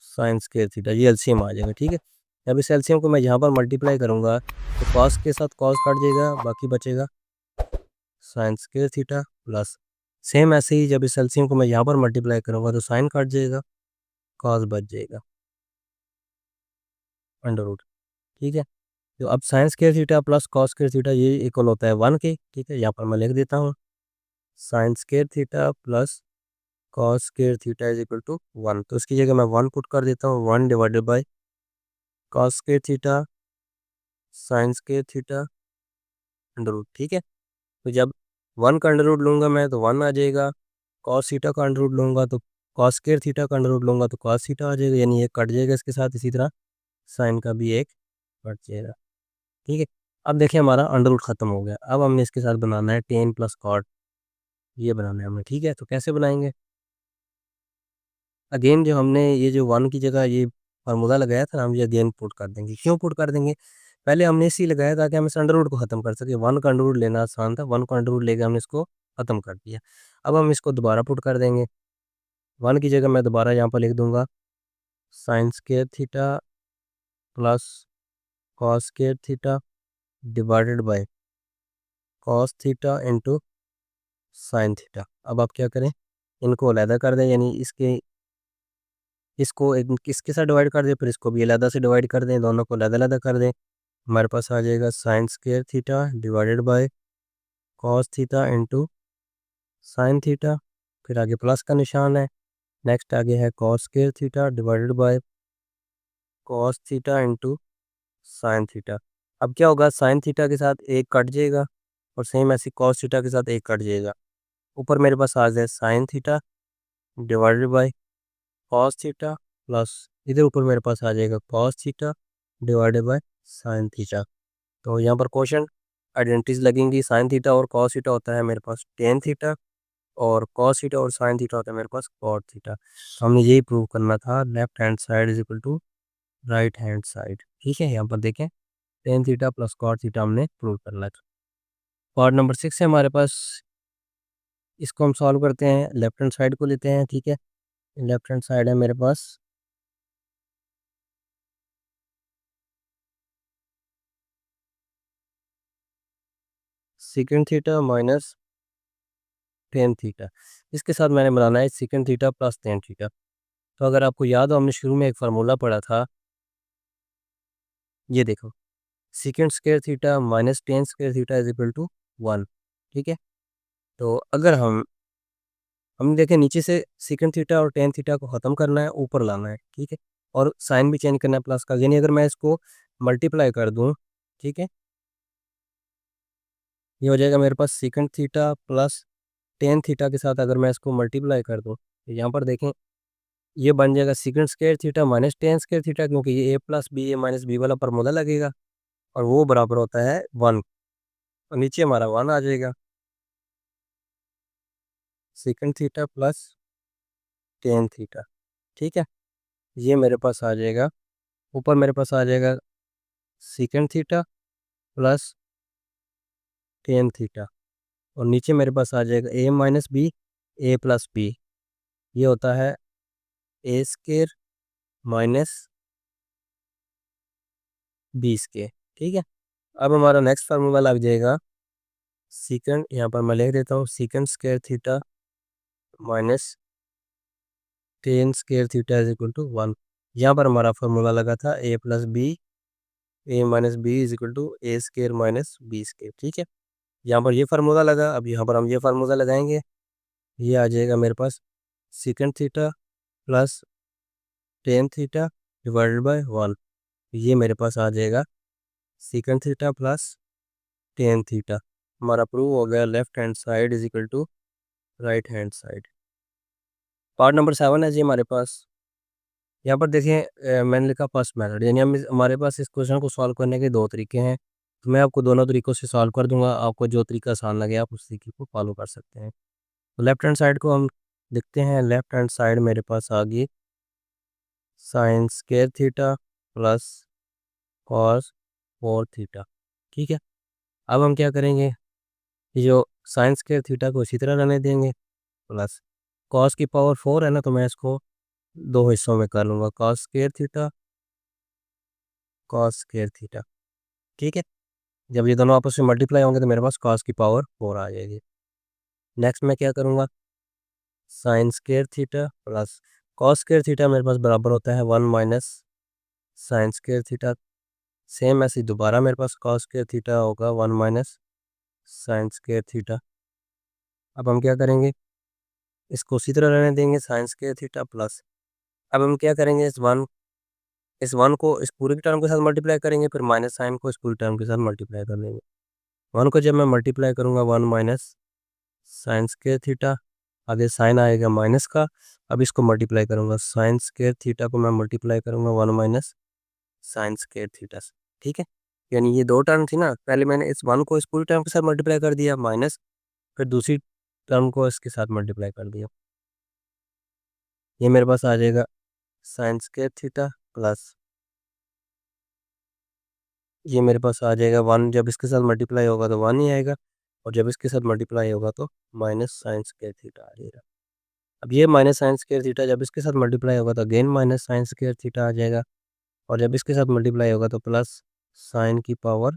sine square theta, ये एलसीएम आ जाएगा। ठीक है, जब इस एलसीएम को मैं यहाँ पर मल्टीप्लाई करूँगा तो कॉस के साथ कॉस कट जाएगा, बाकी बचेगा sign square theta plus, same ऐसे ही जब इस एलसीएम को मैं यहाँ पर मल्टीप्लाई करूँगा तो साइन कट जाएगा, कॉस बच जाएगा, अंडर रूट। ठीक है, तो अब sign square theta plus cos square theta ये इक्वल होता है 1 के। ठीक है, यहाँ पर मैं लिख देता हूँ sine square theta plus cos square theta is equal to 1, तो इसकी जगह मैं 1 पुट कर देता हूँ, 1 divided by cos square theta sine square theta under root. ठीक है, तो जब 1 का अंडर रूट लूँगा मैं तो 1 आ जाएगा, कॉस थीटा का अंडर रूट लूँगा तो कॉस स्क्वायर थीटा का अंडर रूट लूँगा तो कॉस थीटा आ जाएगा, यानी एक कट जाएगा इसके साथ, इसी तरह साइन का भी एक कट जाएगा। ठीक है, अब देखिए हमारा अंडर रूट ख़त्म हो गया। अब हमने इसके साथ बनाना है टेन प्लस कॉट, ये बनाना है हमें। ठीक है, तो कैसे बनाएंगे, अगेन जो हमने ये जो 1 की जगह ये फार्मूला लगाया था हम ये अगेन पुट कर देंगे। क्यों पुट कर देंगे, पहले हमने इसी लगाया ताकि हम इस अंडर रूट को ख़त्म कर सके। 1 का अंडर रूट लेना आसान था, 1 का अंडर रूट लेके हमने इसको ख़त्म कर दिया। अब हम इसको दोबारा पुट कर देंगे, 1 की जगह मैं दोबारा यहाँ पर लिख दूंगा sign square theta plus cos square theta divided by cos theta into sine theta. अब आप क्या करें, इनको अलहदा कर दें, यानी इसको इसके साथ डिवाइड कर दें, फिर इसको भी अलहदा से डिवाइड कर दें, दोनों को अलहदा अलहदा कर दें। हमारे पास आ जाएगा sine square theta divided by cos theta into sine theta, फिर आगे प्लस का निशान है। नेक्स्ट आगे है cos square theta divided by cos theta into sine theta. अब क्या होगा, साइन थीटा के साथ एक कट जाएगा और सेम ऐसी कॉस थीटा के साथ एक कट जाएगा। ऊपर मेरे पास आ जाए sign theta divided by cos theta plus इधर ऊपर मेरे पास आ जाएगा cos theta divided by sine theta. तो यहाँ पर क्वेश्चन आइडेंटिटीज लगेंगी, साइन थीटा और कॉस थीटा होता है मेरे पास टेन थीटा, और कॉस थीटा और साइन थीटा होता है मेरे पास कॉट थीटा। तो हमने यही प्रूव करना था, left hand side is equal to right hand side. ठीक है, यहाँ पर देखें tan theta plus cot theta हमने प्रूव करना था। पार्ट नंबर 6 है हमारे पास, इसको हम सॉल्व करते हैं, लेफ्ट हैंड साइड को लेते हैं। ठीक है, लेफ्ट हैंड साइड है मेरे पास sec theta minus tan theta, इसके साथ मैंने बनाना है sec theta plus tan theta. तो अगर आपको याद हो हमने शुरू में एक फार्मूला पढ़ा था, ये देखो secant square theta minus tan square theta is equal to 1। ठीक है, तो अगर हम देखें नीचे से सेकंड थीटा और टेन थीटा को ख़त्म करना है, ऊपर लाना है। ठीक है, और साइन भी चेंज करना है प्लस का, यानी अगर मैं इसको मल्टीप्लाई कर दूं, ठीक है, ये हो जाएगा मेरे पास sec theta plus tan theta के साथ अगर मैं इसको मल्टीप्लाई कर दूं तो यहाँ पर देखें ये बन जाएगा second square theta minus tan square theta, क्योंकि ये ए plus B A minus B वाला फार्मूला लगेगा और वो बराबर होता है 1, और नीचे हमारा 1 आ जाएगा, sec theta plus tan theta. ठीक है, ये मेरे पास आ जाएगा, ऊपर मेरे पास आ जाएगा sec theta plus tan theta, और नीचे मेरे पास आ जाएगा ए माइनस बी ए प्लस बी, ये होता है A square minus B square. ठीक है, अब हमारा नेक्स्ट फार्मूला लग जाएगा सेकंड, यहाँ पर मैं लिख देता हूँ sec square theta minus tan square theta is equal to 1। यहाँ पर हमारा फार्मूला लगा था A plus B A minus B is equal to A square minus B square. ठीक है, यहाँ पर ये फार्मूला लगा, अब यहाँ पर हम ये फार्मूला लगाएंगे, ये आ जाएगा मेरे पास sec theta plus tan theta divided by 1, ये मेरे पास आ जाएगा sec theta plus tan theta. हमारा प्रूव हो गया left hand side is equal to right hand side. Part number 7 है जी हमारे पास, यहाँ पर देखिए मैंने लिखा फर्स्ट मेथड, यानी हमारे पास इस क्वेश्चन को सॉल्व करने के दो तरीके हैं, तो मैं आपको दोनों तरीक़ों से सॉल्व कर दूंगा, आपको जो तरीका आसान लगे आप उस तरीके को फॉलो कर सकते हैं। तो लेफ्ट हैंड साइड को हम देखते हैं, लेफ्ट हैंड साइड मेरे पास आ गई sign square theta plus cos four theta. ठीक है, अब हम क्या करेंगे, ये जो साइन स्क्वायर थीटा को इसी तरह रहने देंगे प्लस कॉस की पावर 4 है ना, तो मैं इसको दो हिस्सों में कर लूँगा, cos square theta, cos square theta. ठीक है, जब ये दोनों आपस में मल्टीप्लाई होंगे तो मेरे पास कॉस की पावर 4 आ जाएगी। नेक्स्ट मैं क्या करूँगा, sign square theta plus cos square theta मेरे पास बराबर होता है 1 minus sine square theta. Same ऐसे ही दोबारा मेरे पास कॉस स्क्वायर थीटा होगा 1 माइनस साइन स्क्वायर थीटा। अब हम क्या करेंगे, इसको उसी तरह रहने देंगे, साइन स्क्वायर थीटा प्लस, अब हम क्या करेंगे, इस वन को इस पूरे टर्म के साथ मल्टीप्लाई करेंगे, फिर माइनस साइन को इस पूरे टर्म के साथ मल्टीप्लाई कर देंगे। वन को जब मैं मल्टीप्लाई करूँगा 1 माइनस साइन स्क्वायर थीटा, आगे साइन आएगा माइनस का, अब इसको मल्टीप्लाई करूँगा, साइन स्क्वायर थीटा को मैं मल्टीप्लाई करूँगा 1 माइनस साइन स्क्वायर थीटा से। ठीक है, यानी ये दो टर्म थी ना, पहले मैंने इस वन को इस पूरी टर्म के साथ मल्टीप्लाई कर दिया माइनस, फिर दूसरी टर्म को इसके साथ मल्टीप्लाई कर दिया। ये मेरे पास आ जाएगा साइन स्क्वायर थीटा प्लस, ये मेरे पास आ जाएगा 1, जब इसके साथ मल्टीप्लाई होगा तो 1 ही आएगा, और जब इसके साथ मल्टीप्लाई होगा तो माइनस साइन स्क्वायर थीटा आ जाएगा। अब ये माइनस साइन स्क्वायर थीटा जब इसके साथ मल्टीप्लाई होगा तो again minus sine square theta आ जाएगा, और जब इसके साथ मल्टीप्लाई होगा तो प्लस साइन की पावर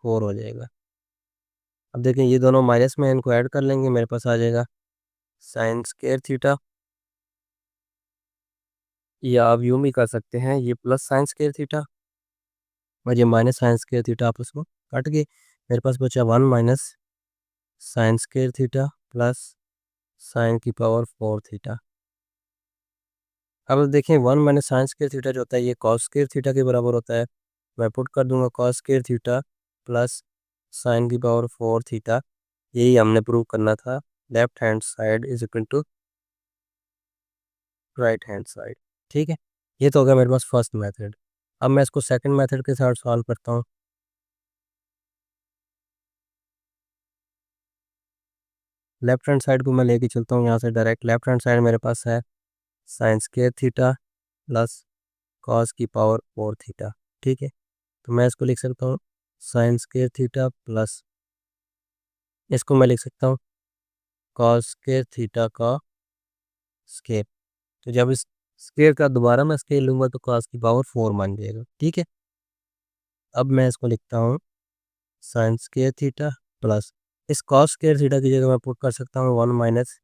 4 हो जाएगा। अब देखें ये दोनों माइनस में, इनको ऐड कर लेंगे, मेरे पास आ जाएगा साइन स्क्वायर थीटा, या आप यूँ भी कर सकते हैं, ये प्लस साइन स्क्वायर थीटा और ये माइनस साइन स्क्वायर थीटा आपस में कट गए, मेरे पास बचा 1 minus sine square theta plus sine की पावर 4 थीटा। अब देखें 1 माइनस साइन स्क्वायर थीटा जो होता है ये कॉस स्क्वायर थीटा के बराबर होता है, मैं पुट कर दूंगा cos square theta plus sine की पावर 4 थीटा। यही हमने प्रूव करना था, left hand side is equal to right hand side. ठीक है, ये तो होगा मेरे पास फर्स्ट मेथड। अब मैं इसको सेकंड मेथड के साथ सॉल्व करता हूँ। लेफ्ट हैंड साइड को मैं लेके चलता हूँ यहाँ से डायरेक्ट, लेफ्ट हैंड साइड मेरे पास है sine square theta plus cos की पावर 4 थीटा। ठीक है, तो मैं इसको लिख सकता हूँ साइन स्क्वायर थीटा प्लस, इसको मैं लिख सकता हूँ कॉस स्क्वायर थीटा का स्क्वायर। तो जब इस स्क्वायर का दोबारा मैं स्क्वायर लूँगा तो कॉस की पावर 4 मान जाएगा। ठीक है, अब मैं इसको लिखता हूँ साइन स्क्वायर थीटा प्लस, इस कॉस स्क्वायर थीटा की जगह मैं पुट कर सकता हूँ 1 माइनस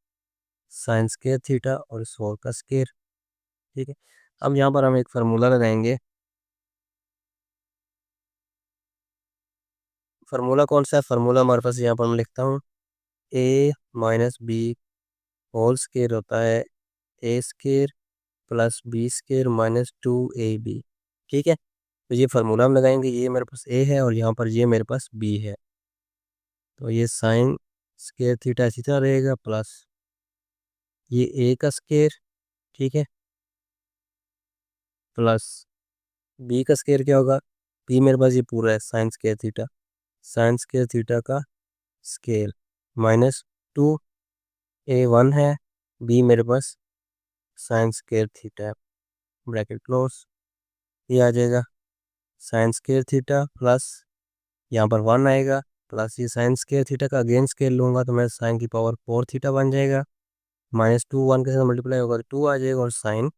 साइन स्क्वायर थीटा और इस 4 का स्क्वायर। ठीक है, अब यहाँ पर हम एक फार्मूला लगाएंगे। फार्मूला कौन सा है, फार्मूला हमारे पास यहाँ पर मैं लिखता हूँ A minus B whole square होता है A square plus B square minus 2ab। ठीक है, तो ये फार्मूला हम लगाएंगे, ये मेरे पास ए है और यहाँ पर ये मेरे पास बी है, तो ये साइन स्क्वायर थीटा इसी तरह रहेगा प्लस ये ए का स्क्वायर। ठीक है, प्लस बी का स्क्वायर क्या होगा, बी मेरे पास ये पूरा है sine square theta, sine square theta का स्क्वायर माइनस 2a1 है, बी मेरे पास साइन स्क्वायर थीटा है, ब्रैकेट क्लोज, ये आ जाएगा साइन स्क्वायर थीटा प्लस यहाँ पर 1 आएगा प्लस ये साइन स्क्वायर थीटा का अगेन स्क्वायर लूँगा तो मैं साइन की पावर 4 थीटा बन जाएगा, माइनस 2 1 के साथ मल्टीप्लाई होगा तो 2 आ जाएगा और sine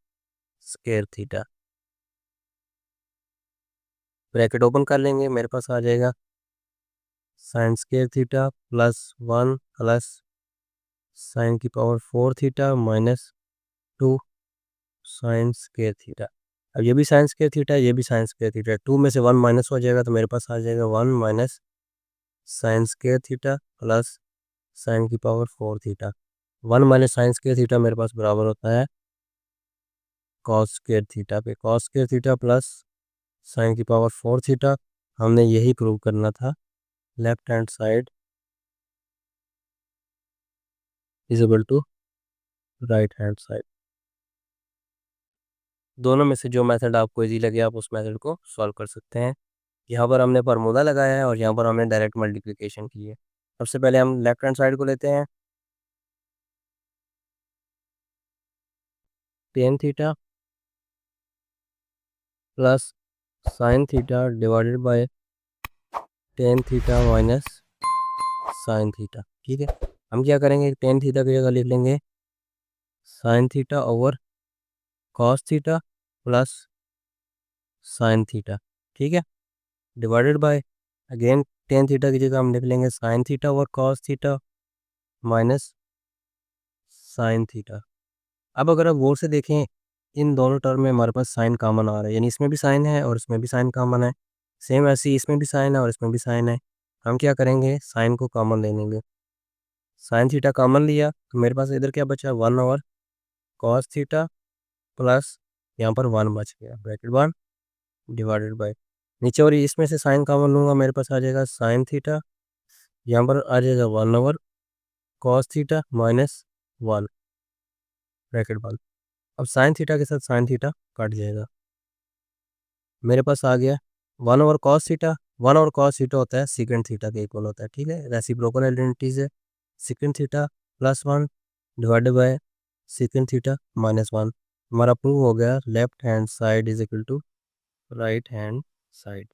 square theta, bracket open कर लेंगे, मेरे पास आ जाएगा sine square theta plus 1 plus sine की power 4 theta minus 2 sine square theta. अब ये भी साइन स्क्वायर थीटा, ये भी साइन स्क्वायर थीटा, 2 में से 1 माइनस हो जाएगा तो मेरे पास आ जाएगा 1 minus sine square theta plus sine की power 4 theta. 1 minus sine square theta मेरे पास बराबर होता है कॉस स्क्वायर थीटा पे, cos square theta plus sine की पावर 4 थीटा। हमने यही प्रूव करना था, left hand side is equal to right hand side. दोनों में से जो मेथड आपको इजी लगे आप उस मेथड को सॉल्व कर सकते हैं। यहाँ पर हमने फार्मूला लगाया है और यहाँ पर हमने डायरेक्ट मल्टीप्लिकेशन की है। सबसे पहले हम लेफ्ट हैंड साइड को लेते हैं, ten theta plus sign theta divided by tan theta minus sine theta. ठीक है, हम क्या करेंगे, टेन थीटा की जगह लिख लेंगे sine theta over cos theta plus sign theta, ठीक है, divided by again tan theta की जगह हम लिख लेंगे sine theta over cos theta minus sine theta. अब अगर आप गौर से देखें इन दोनों टर्म में हमारे पास साइन कॉमन आ रहा है, यानी इसमें भी साइन है और इसमें भी साइन कॉमन है। सेम ऐसे ही इसमें भी साइन है और इसमें भी साइन है। हम क्या करेंगे, साइन को कॉमन ले लेंगे। साइन थीटा कॉमन लिया तो मेरे पास इधर क्या बचा, 1 ओवर कॉस थीटा प्लस यहाँ पर 1 बच गया, ब्रैकेट 1 डिवाइडेड बाय नीचे, और इसमें से साइन कॉमन लूँगा मेरे पास आ जाएगा साइन थीटा, यहाँ पर आ जाएगा 1 over cos theta minus 1 bracket 1। अब साइन थीटा के साथ साइन थीटा कट जाएगा, मेरे पास आ गया 1 over cos theta. 1 over cos theta होता है सीकेंट थीटा के इक्वल होता है, ठीक है, रेसिप्रोकल आइडेंटिटीज है। Secant theta plus 1 divided by secant theta minus 1। हमारा प्रूव हो गया left hand side is equal to right hand side.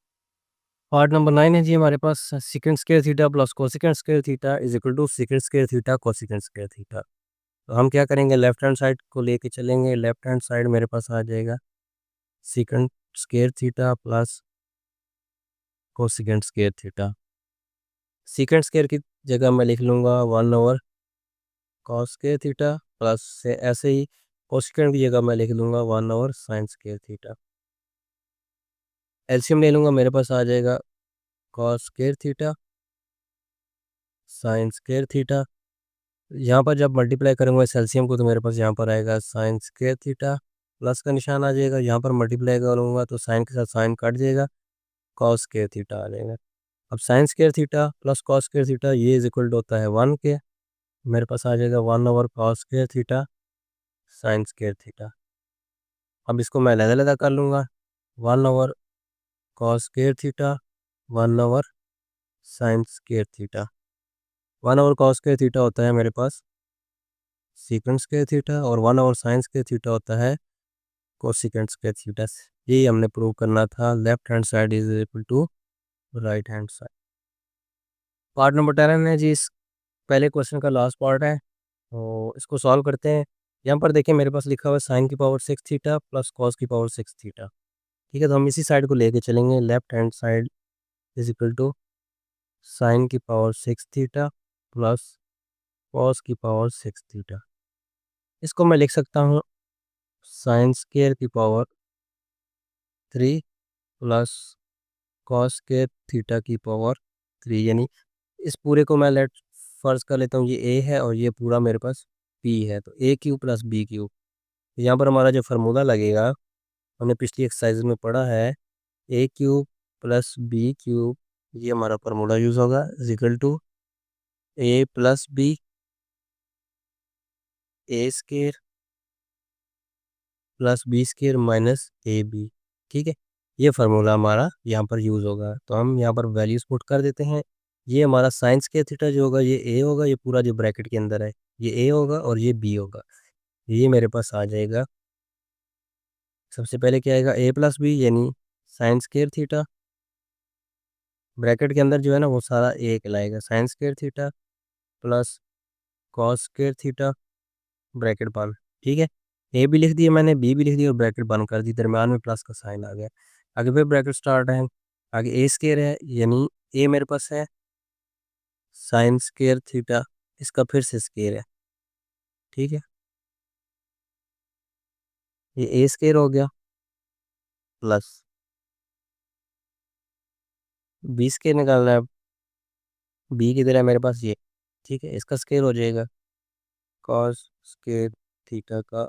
Part number 9 है जी हमारे पास, secant square theta plus cosecant square theta is equal to secant square theta cosecant square theta. तो हम क्या करेंगे, लेफ्ट हैंड साइड को लेके चलेंगे। लेफ्ट हैंड साइड मेरे पास आ जाएगा secant square theta plus cosecant square theta. Secant square की जगह मैं लिख लूँगा 1 over cos square theta plus से ऐसे ही कोसिकेंट की जगह मैं लिख लूँगा 1 over sign square theta. LCM ले लूँगा, मेरे पास आ जाएगा cos square theta sine square theta. यहाँ पर जब मल्टीप्लाई करूँगा इस एलसीएम को तो मेरे पास यहाँ पर आएगा साइन स्क्वायर थीटा, प्लस का निशान आ जाएगा, यहाँ पर मल्टीप्लाई करूँगा तो साइन के साथ साइन कट जाएगा, कॉस स्क्वायर थीटा आ जाएगा। अब sign square theta plus cos square theta ये इज इक्वल टू होता है 1 के, मेरे पास आ जाएगा 1 over cos square theta sine square theta. अब इसको मैं अलग-अलग कर लूँगा, 1 over cos square theta 1 over sign square theta. 1 over cos square theta होता है मेरे पास सीकेंट स्क्वायर थीटा और 1 ओवर साइन स्क्वायर थीटा होता है कोसिकेंट स्क्वायर थीटा। यही हमने प्रूव करना था, left hand side is equal to right hand side. Part number 10 है जी, इस पहले क्वेश्चन का लास्ट पार्ट है, तो इसको सॉल्व करते हैं। यहाँ पर देखिए मेरे पास लिखा हुआ है साइन की पावर 6 थीटा प्लस कॉस की पावर 6 थीटा, ठीक है, तो हम इसी साइड को लेके चलेंगे। Left hand side is equal to sine की पावर 6 थीटा प्लस कॉस की पावर 6 थीटा। इसको मैं लिख सकता हूँ साइन स्क्वायर की power 3 plus cos square theta की पावर 3, यानी इस पूरे को मैं लेट फर्ज कर लेता हूँ ये ए है और ये पूरा मेरे पास पी है, तो ए क्यू प्लस बी क्यू। यहाँ पर हमारा जो फार्मूला लगेगा हमने पिछली एक्सरसाइज में पढ़ा है, A cube plus B cube, ये हमारा फार्मूला यूज़ होगा equal to A plus B A square plus B square minus A B, ठीक है, ये फार्मूला हमारा यहाँ पर यूज़ होगा। तो हम यहाँ पर वैल्यूज पुट कर देते हैं। ये हमारा साइन स्क्वायर थीटा जो होगा ये ए होगा, ये पूरा जो ब्रैकेट के अंदर है ये ए होगा और ये बी होगा, ये मेरे पास आ जाएगा। सबसे पहले क्या आएगा, ए प्लस बी यानी साइन स्क्वायर थीटा, ब्रैकेट के अंदर जो है ना वो सारा ए कहलाएगा, sign square theta plus cos square theta bracket बंद, ठीक है, ए भी लिख दिया मैंने, बी भी लिख दिया और ब्रैकेट बंद कर दी, दरम्यान में प्लस का साइन आ गया। आगे फिर ब्रैकेट स्टार्ट है, आगे ए स्क्वायर है यानी ए मेरे पास है साइन स्क्वायर थीटा, इसका फिर से स्क्वायर है, ठीक है, ये ए स्क्वायर हो गया प्लस बी स्क्वायर निकालना है, बी किधर है मेरे पास ये, ठीक है, इसका स्क्वायर हो जाएगा कॉस स्क्वायर थीटा का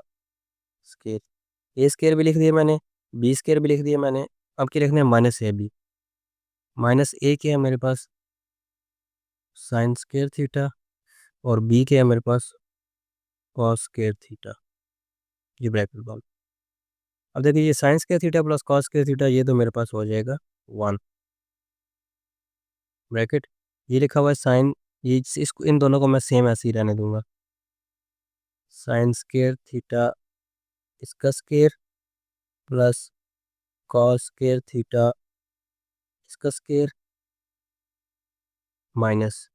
स्क्वायर। ए स्क्वायर भी लिख दिया मैंने, बी स्क्वायर भी लिख दिया मैंने, अब क्या लिखना है माइनस ए बी, माइनस ए क्या है मेरे पास साइन स्क्वायर थीटा और बी क्या है मेरे पास कॉस स्क्वायर थीटा, ये ब्रैकेट बॉल। अब देखिए ये sign square theta plus cos square theta ये तो मेरे पास हो जाएगा 1 ब्रैकेट, ये लिखा हुआ है साइन, ये इसको इन दोनों को मैं सेम ऐसे ही रहने दूंगा, साइन स्क्वायर थीटा इसका square plus cos square theta इसका स्क्वायर माइनस,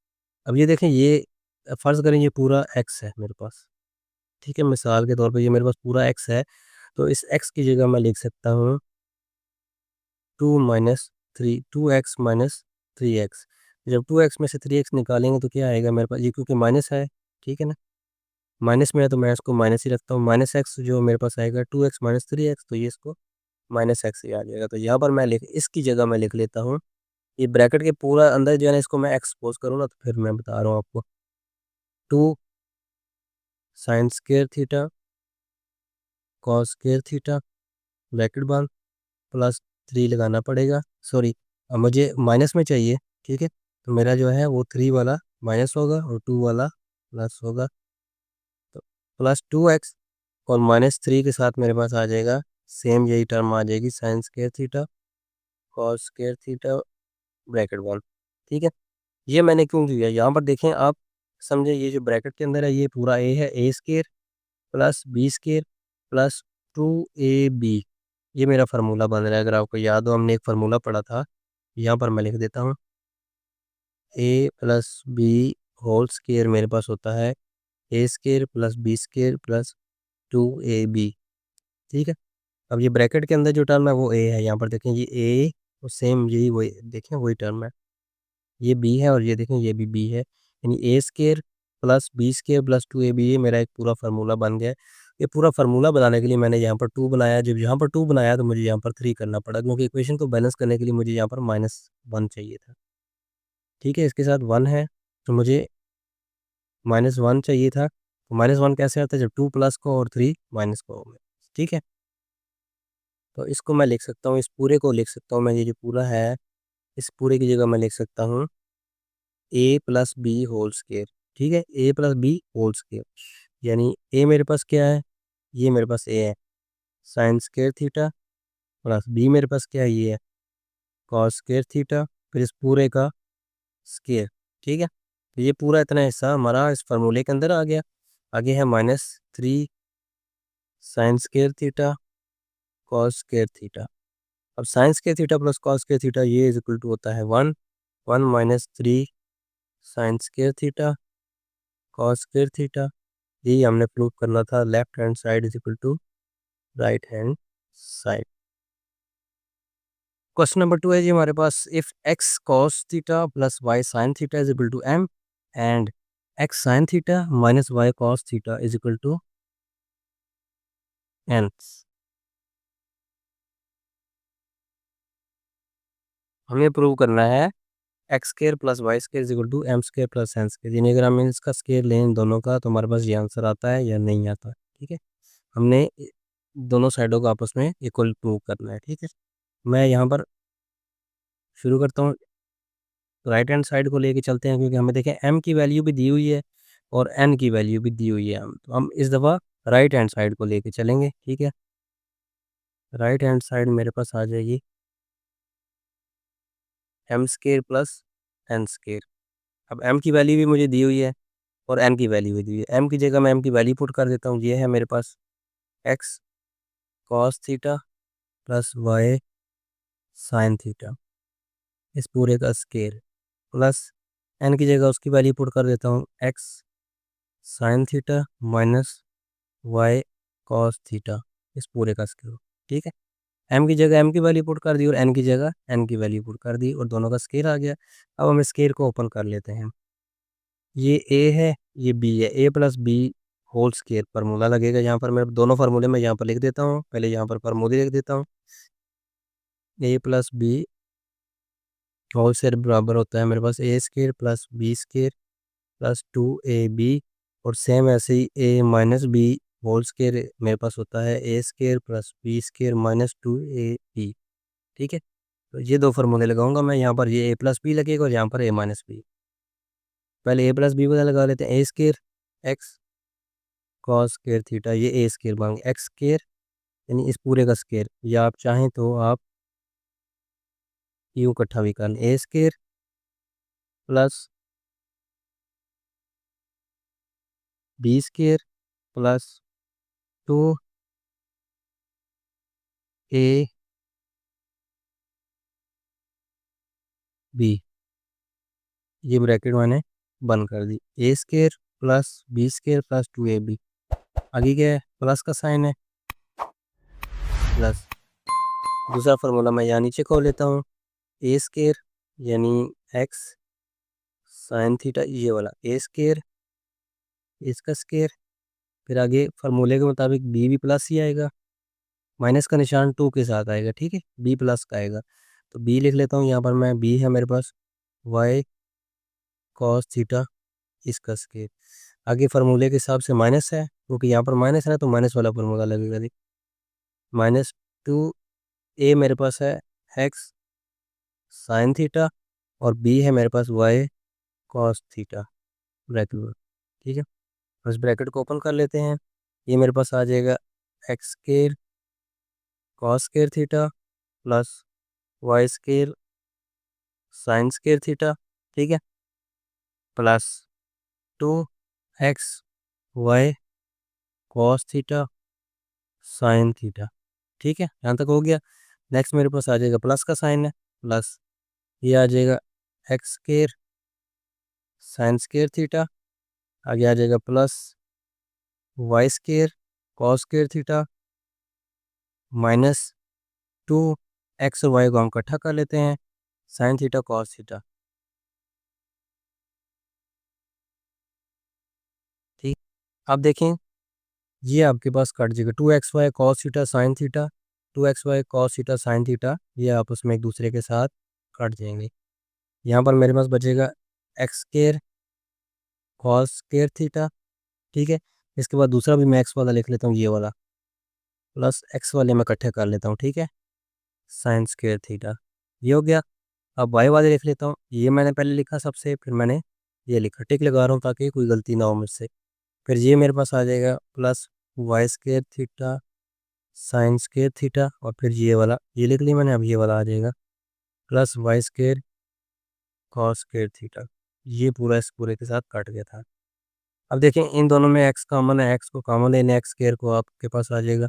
अब ये देखें ये फ़र्ज़ करें ये पूरा एक्स है मेरे पास, ठीक है, मिसाल के तौर पे ये मेरे पास पूरा x है, तो इस x की जगह मैं लिख सकता हूँ 2 माइनस 3x। जब 2x में से 3x निकालेंगे तो क्या आएगा मेरे पास, ये क्योंकि माइनस है, ठीक है ना, माइनस में है तो मैं इसको माइनस ही रखता हूँ। माइनस एक्स जो मेरे पास आएगा 2x माइनस 3x, तो ये इसको माइनस एक्स ही आ जाएगा। तो यहाँ पर मैं इसकी जगह मैं लिख लेता हूँ, ये ब्रैकेट के पूरा अंदर जो है ना, इसको मैं एक्सपोज करूँ ना, तो फिर मैं बता रहा हूँ आपको, 2 sin² theta cos² theta bracket बंद प्लस 3 लगाना पड़ेगा, सॉरी अब मुझे माइनस में चाहिए, ठीक है, तो मेरा जो है वो 3 वाला माइनस होगा और 2 वाला प्लस होगा, तो +2x और -3 के साथ मेरे पास आ जाएगा सेम यही टर्म आ जाएगी sin² theta cos² theta bracket बंद, ठीक है। ये मैंने क्यों दिया, यहाँ पर देखें आप, समझे, ये जो ब्रैकेट के अंदर है ये पूरा a है, a² plus b² plus 2ab, ये मेरा फार्मूला बन रहा है। अगर आपको याद हो, हमने एक फार्मूला पढ़ा था, यहाँ पर मैं लिख देता हूँ, a plus B whole square मेरे पास होता है a² plus b² plus 2ab, ठीक है। अब ये ब्रैकेट के अंदर जो टर्म है वो a है, यहाँ पर देखें ये a और सेम यही वही देखें वही टर्म है, ये b है और ये देखें ये भी b है, यानी a² plus b² plus 2ab, ये मेरा एक पूरा फार्मूला बन गया है। ये पूरा फार्मूला बनाने के लिए मैंने यहाँ पर 2 बनाया, जब यहाँ पर 2 बनाया तो मुझे यहाँ पर 3 करना पड़ा, क्योंकि इक्वेशन को बैलेंस करने के लिए मुझे यहाँ पर -1 चाहिए था, ठीक है। इसके साथ 1 है तो मुझे -1 चाहिए था, तो -1 कैसे आता है, जब 2 प्लस को और 3 माइनस को हो, ठीक है। तो इसको मैं लिख सकता हूँ, इस पूरे को लिख सकता हूँ मैं, ये जो पूरा है इस पूरे की जगह मैं लिख सकता हूँ a plus B whole square, ठीक है, a plus B whole square, यानी a मेरे पास क्या है, ये मेरे पास a है sin² थीटा प्लस b मेरे पास क्या है, ये है cos²थीटा, फिर इस पूरे का स्क्वायर, ठीक है। तो ये पूरा इतना हिस्सा हमारा इस फार्मूले के अंदर आ गया। आगे है -3 sin² थीटा cos²थीटा। अब sin² थीटा प्लस cos²थीटा ये इज इक्वल टू होता है 1 -3 sin² थीटा cos²थीटा। यही हमने प्रूव करना था, left hand side is equal to right hand side. Question number 2 है जी हमारे पास, if x cos theta plus y sin theta is equal to m and x sin theta minus y cos theta is equal to n। हमें prove करना है x² plus y² is equal to m² plus n², यानी अगर हम इसका square लें इन दोनों का तो हमारे पास ये आंसर आता है या नहीं आता, ठीक है। हमने दोनों साइडों को आपस में इक्वल प्रूव करना है, ठीक है। मैं यहाँ पर शुरू करता हूँ, राइट हैंड साइड को लेके चलते हैं, क्योंकि हमें देखें m की वैल्यू भी दी हुई है और n की वैल्यू भी दी हुई है, तो हम इस दफ़ा राइट हैंड साइड को लेके चलेंगे, ठीक है। राइट हैंड साइड मेरे पास आ जाएगी m² प्लस n²। अब m की वैल्यू भी मुझे दी हुई है और n की वैल्यू भी दी हुई है, m की जगह मैं m की वैल्यू पुट कर देता हूँ, ये है मेरे पास x cos theta plus y sin theta इस पूरे का स्केयर प्लस n की जगह उसकी वैल्यू पुट कर देता हूँ x sin theta minus y cos theta इस पूरे का स्केयर, ठीक है। m की जगह m की वैल्यू पुट कर दी और n की जगह n की वैल्यू पुट कर दी और दोनों का स्केयर आ गया। अब हम स्केयर को ओपन कर लेते हैं, ये a है ये b है, a plus B whole square formula लगेगा यहाँ पर, मैं दोनों फार्मूले में यहाँ पर लिख देता हूँ, पहले यहाँ पर फार्मूले लिख देता हूँ, a plus B whole square बराबर होता है मेरे पास a² plus b² plus 2ab, और सेम ऐसे ही a minus B whole square मेरे पास होता है a² plus b² minus 2ab, ठीक है। तो ये दो फार्मूले लगाऊंगा मैं, यहाँ पर ये a प्लस बी लगेगा और यहाँ पर a माइनस बी। पहले a प्लस बी पता लगा लेते हैं, a² x cos² थीटा, ये a² बन गया x² यानी इस पूरे का स्क्वायर, या आप चाहें तो आप यूँ इकट्ठा भी कर लें, a² plus b² plus 2ab, ये ब्रैकेट मैंने बंद कर दी, a² plus b² plus 2ab। आगे क्या है, प्लस का साइन है, प्लस। दूसरा फार्मूला मैं यहाँ नीचे खोल लेता हूँ, ए स्केयर यानी एक्स साइन थीटा, ये वाला ए स्केयर, इसका स्केयर, फिर आगे फार्मूले के मुताबिक बी भी प्लस ही आएगा, माइनस का निशान 2 के साथ आएगा, ठीक है, बी प्लस का आएगा। तो बी लिख लेता हूँ यहाँ पर मैं, बी है मेरे पास वाई कॉस थीटा, इसका स्केयर। आगे फार्मूले के हिसाब से माइनस है, क्योंकि यहाँ पर माइनस है ना, तो माइनस वाला फार्मूला लगेगा। देख, -2 ए मेरे पास है एक्स साइन थीटा, और बी है मेरे पास वाई कॉस थीटा, ब्रैकेट में, ठीक है। बस ब्रैकेट को ओपन कर लेते हैं, ये मेरे पास आ जाएगा X square cos square theta plus Y square sine square theta, ठीक है, plus 2 X Y cos theta sine theta, ठीक है, यहाँ तक हो गया। नेक्स्ट मेरे पास आ जाएगा प्लस का साइन है, प्लस ये आ जाएगा X square sine square theta, आगे आ जाएगा plus Y square cos square theta -2 X और वाई को हम इकट्ठा कर लेते हैं, साइन थीटा कॉस थीटा, ठीक। अब देखें, ये आपके पास कट जाएगा, 2 X Y cos theta sine theta, 2 X Y cos theta sine theta, ये आपस में एक दूसरे के साथ कट जाएंगे। यहाँ पर मेरे पास बचेगा x square cos square theta, ठीक है। इसके बाद दूसरा भी मैं एक्स वाला लिख लेता हूँ, ये वाला, प्लस एक्स वाले मैं इकट्ठे कर लेता हूँ, ठीक है, साइन स्केयर थीटा, ये हो गया। अब वाई वाले लिख लेता हूँ, ये मैंने पहले लिखा सबसे, फिर मैंने ये लिखा, टिक लगा रहा हूँ ताकि कोई गलती ना हो मुझसे। फिर ये मेरे पास आ जाएगा plus Y square theta sine square theta, और फिर ये वाला ये लिख लिया मैंने, अब ये वाला आ जाएगा plus Y square cos square theta, ये पूरा इस पूरे के साथ कट गया था। अब देखें, इन दोनों में एक्स कॉमन है, एक्स को कॉमन लेने, एक्स स्केयर को आपके पास आ जाएगा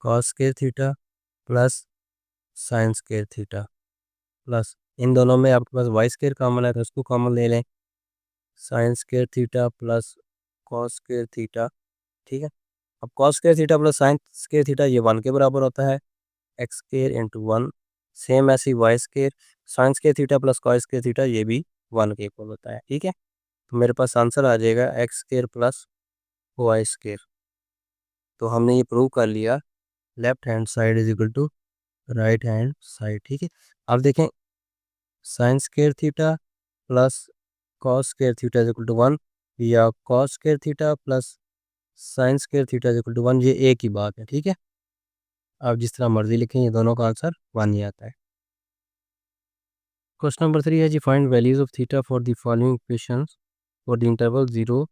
cos square theta plus sine square theta, plus इन दोनों में आपके पास वाई स्केयर कॉमन है, तो उसको कॉमन ले लें, sign square theta plus cos square theta, ठीक है। अब cos square theta plus sine square theta ये 1 के बराबर होता है, एक्स स्केयर इंटू 1, सेम ऐसे ही y square sine square theta plus cos square theta, ये भी 1 के इक्वल होता है, ठीक है। तो मेरे पास आंसर आ जाएगा X square plus Y square. तो हमने ये प्रूव कर लिया, left hand side is equal to right hand side, ठीक है। अब देखें, sine square theta plus cos square theta is equal to 1, या cos square theta plus sine square theta is equal to 1, ये एक ही बात है, ठीक है। आप जिस तरह मर्जी लिखें, ये दोनों का आंसर 1 ही आता है। क्वेश्चन नंबर 3 है जी, find values of theta for the following equations for the interval 0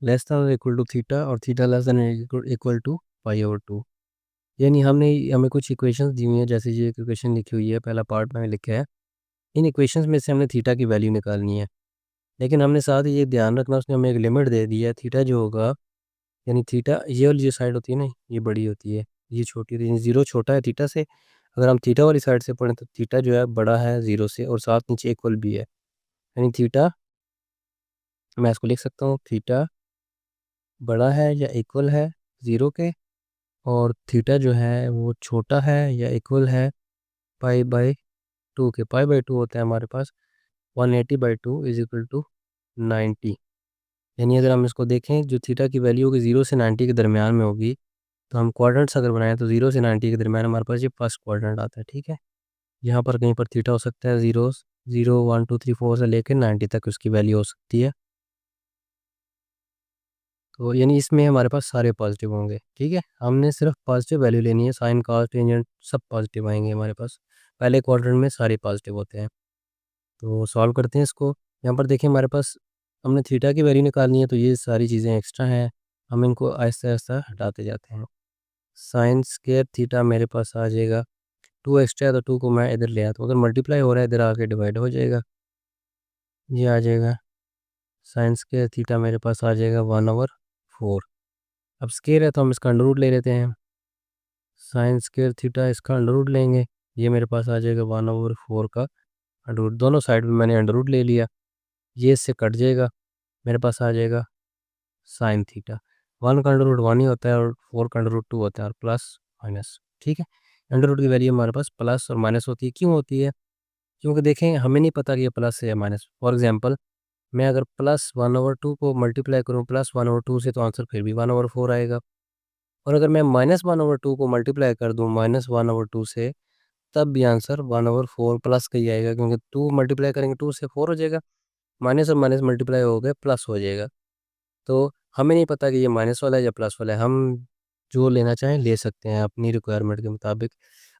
less than equal to theta और theta less than equal to π/2। यानी हमें कुछ इक्वेशंस दी हुई हैं, जैसे ये इक्वेशन लिखी हुई है, पहला पार्ट मैंने लिखा है, इन इक्वेशंस में से हमने थीटा की वैल्यू निकालनी है। लेकिन हमने साथ ही ये ध्यान रखना, उसने हमें एक लिमिट दे दी है, थीटा जो होगा, यानी थीटा ये वाली जो साइड होती है ना, ये बड़ी होती है, ये छोटी होती है, 0 छोटा है थीटा से। अगर हम थीटा वाली साइड से पढ़ें तो थीटा जो है बड़ा है 0 से, और साथ नीचे इक्वल भी है, यानी थीटा, मैं इसको लिख सकता हूँ, थीटा बड़ा है या इक्वल है 0 के, और थीटा जो है वो छोटा है या इक्वल है π/2 के। π/2 होता है हमारे पास 180/2 इज इक्वल टू 90। यानी अगर हम इसको देखें, जो थीटा की वैल्यू होगी 0 से 90 के दरमियान में होगी, तो हम क्वाड्रेंट्स अगर बनाएं तो 0 से 90 के दरमियान हमारे पास ये फर्स्ट क्वाड्रेंट आता है, ठीक है। यहाँ पर कहीं पर थीटा हो सकता है 0 0 1 2 3 4 से लेकर 90 तक उसकी वैल्यू हो सकती है। तो यानी इसमें हमारे पास सारे पॉजिटिव होंगे, ठीक है। हमने सिर्फ पॉजिटिव वैल्यू लेनी है, साइन कॉस टेंजेंट सब पॉजिटिव आएंगे हमारे पास, पहले क्वाड्रेंट में सारे पॉजिटिव होते हैं। तो सॉल्व करते हैं इसको। यहाँ पर देखिए, हमारे पास हमने थीटा की वैल्यू निकालनी है, तो ये सारी चीज़ें एक्स्ट्रा हैं, हम इनको आहिस्ता आहिस्ता हटाते जाते हैं। साइन स्केयर थीटा मेरे पास आ जाएगा, 2 एक्स्ट्रा है तो 2 को मैं इधर ले आता हूँ, अगर मल्टीप्लाई हो रहा है इधर आके डिवाइड हो जाएगा, ये आ जाएगा साइन स्केयर थीटा मेरे पास आ जाएगा 1/4। अब स्केयर है तो हम इसका अंडर रूट ले लेते हैं, साइन स्केयर थीटा इसका अंडर रूट लेंगे, ये मेरे पास आ जाएगा 1/4 का अंडर रूट, दोनों साइड में मैंने अंडर रूट ले लिया, ये इससे कट जाएगा, मेरे पास आ जाएगा साइन थीटा। 1 का अंडर रूट 1 ही होता है और 4 का अंडर रूट 2 होता है और प्लस माइनस, ठीक है। अंडर रूट की वैल्यू हमारे पास प्लस और माइनस होती है, क्यों होती है? क्योंकि देखें हमें नहीं पता कि ये प्लस है या माइनस। फॉर एग्जांपल मैं अगर +1/2 को मल्टीप्लाई करूँ +1/2 से तो आंसर फिर भी 1/4 आएगा। और अगर मैं -1/2 को मल्टीप्लाई कर दूँ -1/2 से, तब भी आंसर 1/4 प्लस का ही आएगा, क्योंकि 2 मल्टीप्लाई करेंगे 2 से 4 हो जाएगा, माइनस और माइनस मल्टीप्लाई हो गए प्लस हो जाएगा। तो हमें नहीं पता कि ये माइनस वाला है या प्लस वाला है, हम जो लेना चाहें ले सकते हैं अपनी रिक्वायरमेंट के मुताबिक।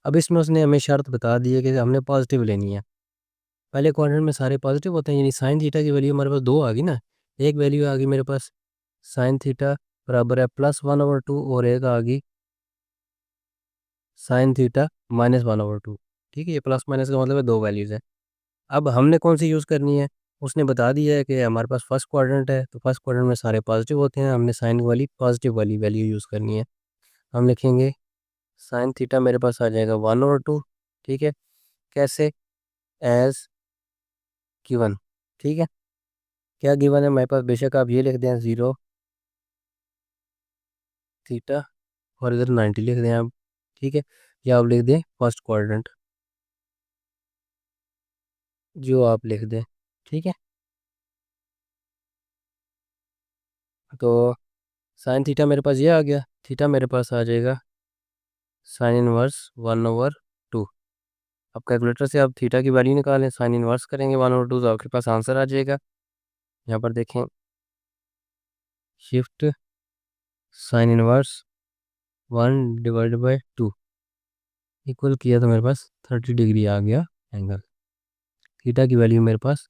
अब इसमें उसने हमें शर्त बता दी है कि हमने पॉजिटिव लेनी है। पहले क्वाड्रेंट में सारे पॉजिटिव होते हैं, यानी साइन थीटा की वैल्यू हमारे पास 2 आ गई ना। एक वैल्यू आ गई मेरे पास साइन थीटा बराबर है +1/2 और एक आ गई साइन थीटा -1/2। ठीक है, ये प्लस माइनस का मतलब है 2 वैल्यूज़ है। अब हमने कौन सी यूज़ करनी है, उसने बता दिया है कि हमारे पास फर्स्ट क्वाड्रेंट है, तो फर्स्ट क्वाड्रेंट में सारे पॉजिटिव होते हैं, हमने साइन वाली पॉजिटिव वाली वैल्यू यूज़ करनी है। हम लिखेंगे साइन थीटा मेरे पास आ जाएगा 1/2, ठीक है। कैसे? एज गिवन, ठीक है। क्या गिवन है हमारे पास? बेशक आप ये लिख दें 0 थीटा और इधर 90 लिख दें आप, ठीक है। या आप लिख दें फर्स्ट क्वाड्रेंट, जो आप लिख दें, ठीक है। तो साइन थीटा मेरे पास ये आ गया, थीटा मेरे पास आ जाएगा साइन इनवर्स 1/2। अब कैलकुलेटर से आप थीटा की वैल्यू निकालें, साइन इनवर्स करेंगे 1/2 तो आपके पास आंसर आ जाएगा। यहाँ पर देखें, शिफ्ट साइन इनवर्स 1/2 इक्वल किया तो मेरे पास 30 डिग्री आ गया एंगल। थीटा की वैल्यू मेरे पास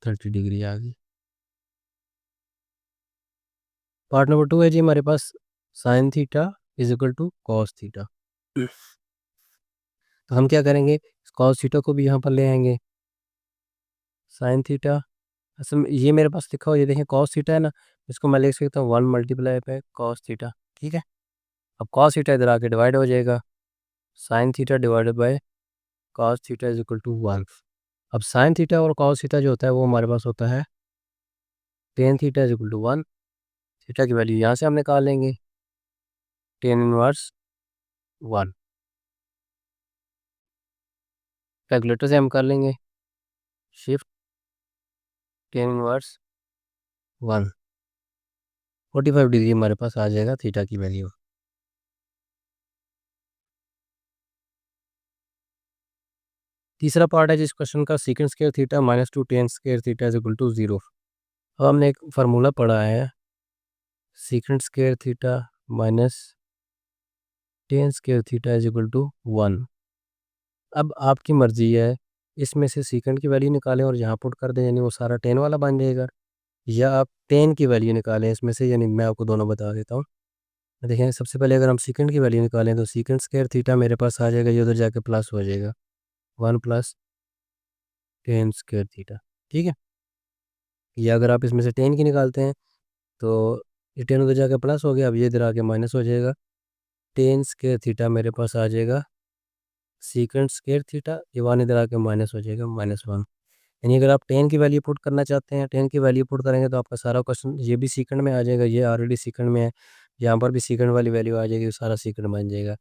30 डिग्री आ गई। पार्ट नंबर 2 है जी हमारे पास sine theta is equal to cos theta. तो हम क्या करेंगे, कॉस थीटा को भी यहाँ पर ले आएंगे। साइन थीटा असल में ये मेरे पास लिखा हो, ये देखें कॉस थीटा है ना, इसको मैं लिख सकता हूँ 1 मल्टीप्लाई पे कॉस थीटा, ठीक है। अब कॉस थीटा इधर आके डिवाइड हो जाएगा, sine theta divided by cos theta is equal to 1। अब साइन थीटा और कॉस थीटा जो होता है वो हमारे पास होता है tan theta is equal to 1। Theta की वैल्यू यहाँ से हम निकाल लेंगे, टेन इनवर्स 1। कैलकुलेटर से हम कर लेंगे शिफ्ट टेन इनवर्स 1, 45 डिग्री हमारे पास आ जाएगा थीटा की वैल्यू। तीसरा पार्ट है जिस क्वेश्चन का, secant square theta -2 tan square theta is equal to 0। अब हमने एक फार्मूला पढ़ा है, secant square theta minus tan square theta is equal to 1। अब आपकी मर्जी है, इसमें से सीकेंड की वैल्यू निकालें और यहाँ पुट कर दें, यानी वो सारा टेन वाला बन जाएगा, या आप टेन की वैल्यू निकालें इसमें से, यानी मैं आपको दोनों बता देता हूँ। देखें सबसे पहले अगर हम सीकेंड की वैल्यू निकालें तो सीकेंड स्क्वायर थीटा मेरे पास आ जाएगा, ये उधर जाके प्लस हो जाएगा 1 प्लस टेन स्क्वायर थीटा, ठीक है। या अगर आप इसमें से टेन की निकालते हैं तो ये टेन उधर जाके प्लस हो गया, अब ये इधर आके माइनस हो जाएगा, टेन स्क्वायर थीटा मेरे पास आ जाएगा सीकेंड स्क्वायर थीटा, ये 1 इधर आके माइनस हो जाएगा -1। यानी अगर आप टेन की वैल्यू पुट करना चाहते हैं, टेन की वैल्यू पुट करेंगे तो आपका सारा क्वेश्चन ये भी सीकेंड में आ जाएगा, ये ऑलरेडी सीकेंड में है, यहाँ पर भी सीकेंड वाली वैल्यू आ जाएगी, सारा सीकेंड बन जाएगा।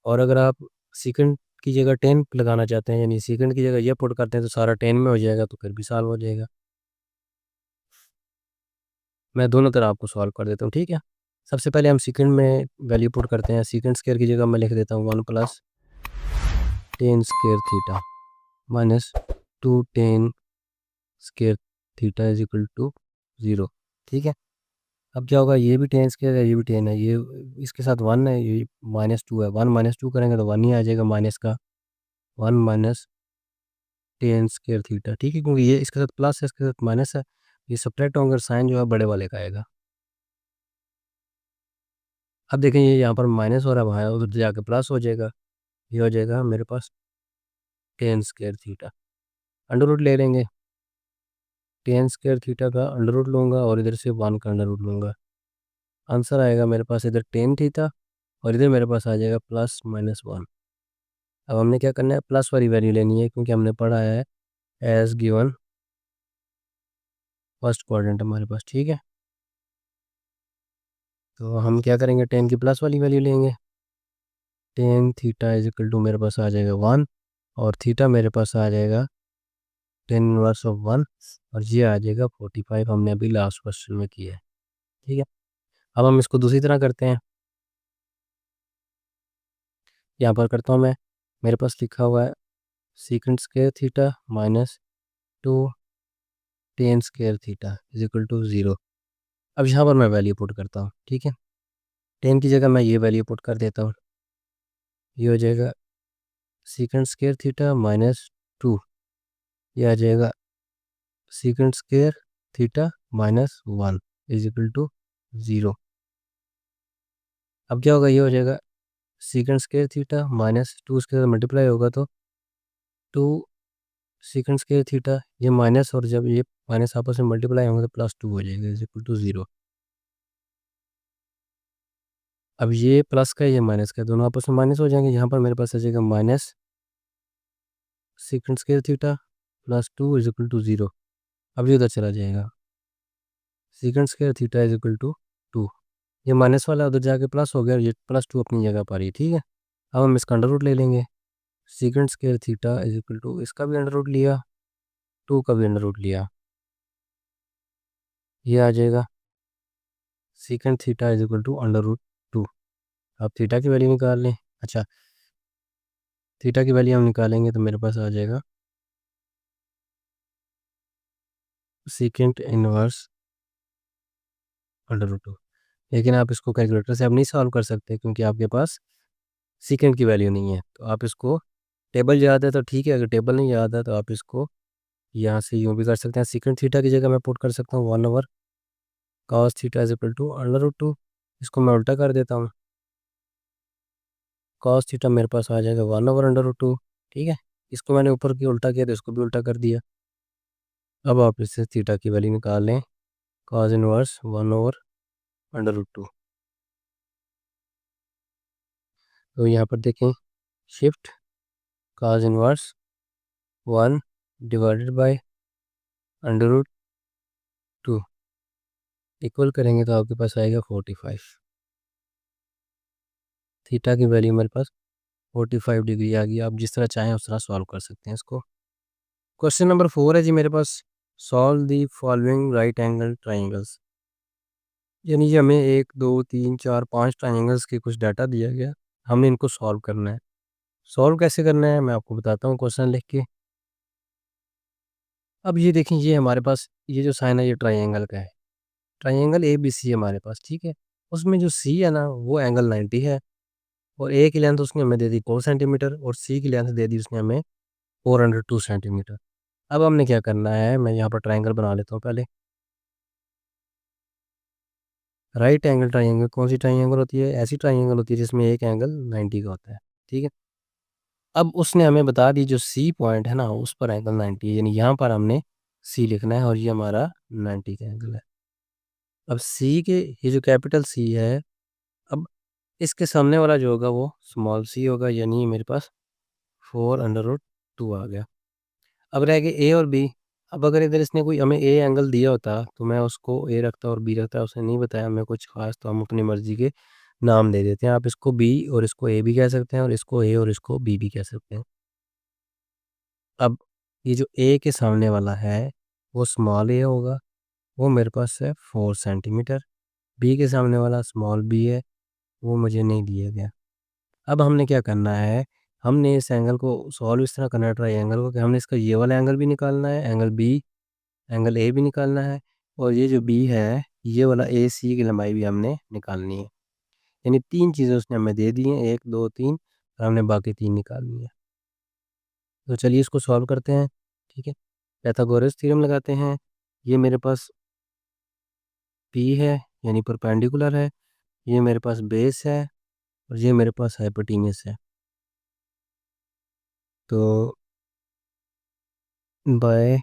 और अगर आप सीकेंड की जगह टेन लगाना चाहते हैं, यानी सीकेंड की जगह ये पुट करते हैं तो सारा टेन में हो जाएगा, तो फिर भी सॉल्व हो जाएगा। मैं दोनों तरह आपको सॉल्व कर देता हूँ, ठीक है। सबसे पहले हम सीकेंड में वैल्यू पुट करते हैं, सीकेंड स्क्वायर की जगह मैं लिख देता हूँ 1 plus tan square theta minus 2 tan square theta is equal to 0, ठीक है। अब क्या होगा, ये भी टेन स्क्वायर है, ये भी टेन है, ये इसके साथ 1 है, ये -2 है, 1 -2 करेंगे तो 1 ही आ जाएगा माइनस का, 1 माइनस टेन स्क्वायर थीटा, ठीक है। क्योंकि ये इसके साथ प्लस है, इसके साथ माइनस है, ये सब्ट्रैक्ट होंगे, साइन जो है बड़े वाले का आएगा। अब देखें ये यहाँ पर माइनस हो रहा है, वहाँ उधर जाके प्लस हो जाएगा, ये हो जाएगा मेरे पास tan square theta. Under root ले लेंगे, टेन स्क्वायर थीटा का अंडर रूट लूँगा और इधर से 1 का अंडर रूट लूँगा, आंसर आएगा मेरे पास इधर टेन थीटा और इधर मेरे पास आ जाएगा +-1। अब हमने क्या करना है, प्लस वाली वैल्यू लेनी है, क्योंकि हमने पढ़ा है एज गिवन फर्स्ट क्वाड्रेंट हमारे पास, ठीक है। तो हम क्या करेंगे, टेन की प्लस वाली वैल्यू लेंगे। Tan theta is equal to मेरे पास आ जाएगा 1, और थीटा मेरे पास आ जाएगा टेन इनवर्स ऑफ 1, और ये आ जाएगा 45। हमने अभी लास्ट क्वेश्चन में किया है। ठीक है, अब हम इसको दूसरी तरह करते हैं। यहाँ पर करता हूँ मैं, मेरे पास लिखा हुआ है secant square theta minus 2 tan square theta is equal to 0। अब यहाँ पर मैं वैल्यू पुट करता हूँ। ठीक है, टेन की जगह मैं ये वैल्यू पुट कर देता हूँ। ये हो जाएगा सीकेंट स्क्वायर थीटा माइनस 2, ये आ जाएगा secant square theta minus 1 is equal to 0। अब क्या होगा, ये हो जाएगा सीकेंट स्क्वायर थीटा माइनस 2 उसके साथ मल्टीप्लाई होगा तो 2 सीकेंट स्क्वायर थीटा, ये माइनस, और जब ये माइनस आपस में मल्टीप्लाई होंगे तो प्लस 2 हो जाएगा इज इक्वल टू 0। अब ये प्लस का ये माइनस का दोनों आपस में माइनस हो जाएंगे। यहाँ पर मेरे पास आ जाएगा minus secant square theta plus 2 is equal to 0। अब ये उधर चला जाएगा, secant square theta is equal to 2, ये माइनस वाला उधर जाके प्लस हो गया, और ये प्लस 2 अपनी जगह पर ही। ठीक है, अब हम इसका अंडर रूट ले लेंगे। Secant square theta is equal to, इसका भी अंडर रूट लिया, 2 का भी अंडर रूट लिया, ये आ जाएगा secant theta is equal to under root 2। अब थीटा की वैल्यू निकाल लें। अच्छा, थीटा की वैल्यू हम निकालेंगे तो मेरे पास आ जाएगा सीकेंट इनवर्स अंडर रूट 2। लेकिन आप इसको कैलकुलेटर से अब नहीं सॉल्व कर सकते, क्योंकि आपके पास सीकेंट की वैल्यू नहीं है। तो आप इसको, टेबल याद है तो ठीक है, अगर टेबल नहीं याद है तो आप इसको यहाँ से यूँ भी कर सकते हैं। सीकेंट थीटा की जगह मैं पुट कर सकता हूँ 1/, cos theta is equal to under root 2। इसको मैं उल्टा कर देता हूँ, कॉस थीटा मेरे पास आ जाएगा 1/√2। ठीक है, इसको मैंने ऊपर की उल्टा किया तो इसको भी उल्टा कर दिया। अब आप इससे थीटा की वैल्यू निकाल लें, कॉस इनवर्स 1/√2। तो यहाँ पर देखें, shift cos inverse 1 divided by √2 equal करेंगे तो आपके पास आएगा 45। थीटा की वैल्यू मेरे पास 45 डिग्री आ गई। आप जिस तरह चाहें उस तरह सॉल्व कर सकते हैं इसको। क्वेश्चन नंबर 4 है जी मेरे पास, solve the following right angle triangles. यानी कि हमें 1 2 3 4 5 ट्राइंगल्स के कुछ डाटा दिया गया, हमने इनको सॉल्व करना है। सॉल्व कैसे करना है मैं आपको बताता हूँ क्वेश्चन लिख के। अब ये देखें, ये हमारे पास ये जो साइन है ये ट्राइंगल का है, ट्राइंगल ए बी सी है हमारे पास। ठीक है, उसमें जो सी है ना वो एंगल 90 है, और ए की लेंथ उसने हमें दे दी 4 सेंटीमीटर, और सी की लेंथ दे दी उसने हमें 402 सेंटीमीटर। अब हमने क्या करना है, मैं यहाँ पर ट्राइंगल बना लेता हूँ पहले। राइट एंगल ट्राइंगल कौन सी ट्राइंगल होती है, ऐसी ट्राइंगल होती है जिसमें एक एंगल 90 का होता है। ठीक है, अब उसने हमें बता दी जो सी पॉइंट है ना उस पर एंगल 90 है, यानी यहाँ पर हमने सी लिखना है, और ये हमारा 90 का एंगल है। अब सी के, ये जो कैपिटल सी है, अब इसके सामने वाला जो होगा वो स्मॉल सी होगा, यानी मेरे पास 4√2 आ गया। अब रह गए ए और बी। अब अगर इधर इसने कोई हमें ए एंगल दिया होता तो मैं उसको ए रखता और बी रखता, उसने नहीं बताया हमें कुछ खास, तो हम अपनी मर्जी के नाम दे देते हैं। आप इसको बी और इसको ए भी कह सकते हैं, और इसको ए और इसको बी भी कह सकते हैं। अब ये जो ए के सामने वाला है वो स्मॉल ए होगा, वो मेरे पास है 4 सेंटीमीटर। बी के सामने वाला स्मॉल बी है, वो मुझे नहीं दिया गया। अब हमने क्या करना है, हमने इस एंगल को सॉल्व इस तरह करना है ट्राइंगल को, कि हमने इसका ये वाला एंगल भी निकालना है, एंगल बी, एंगल ए भी निकालना है, और ये जो बी है ये वाला ए सी की लंबाई भी हमने निकालनी है। यानी 3 चीज़ें उसने हमें दे दी हैं, 1 2 3, और हमने बाकी 3 निकालनी है। तो चलिए इसको सॉल्व करते हैं। ठीक है, पाइथागोरस थ्योरम लगाते हैं। ये मेरे पास पी है, यानी परपेंडिकुलर है, ये मेरे पास बेस है, और ये मेरे पास हाइपोटेन्यूस है। तो बाय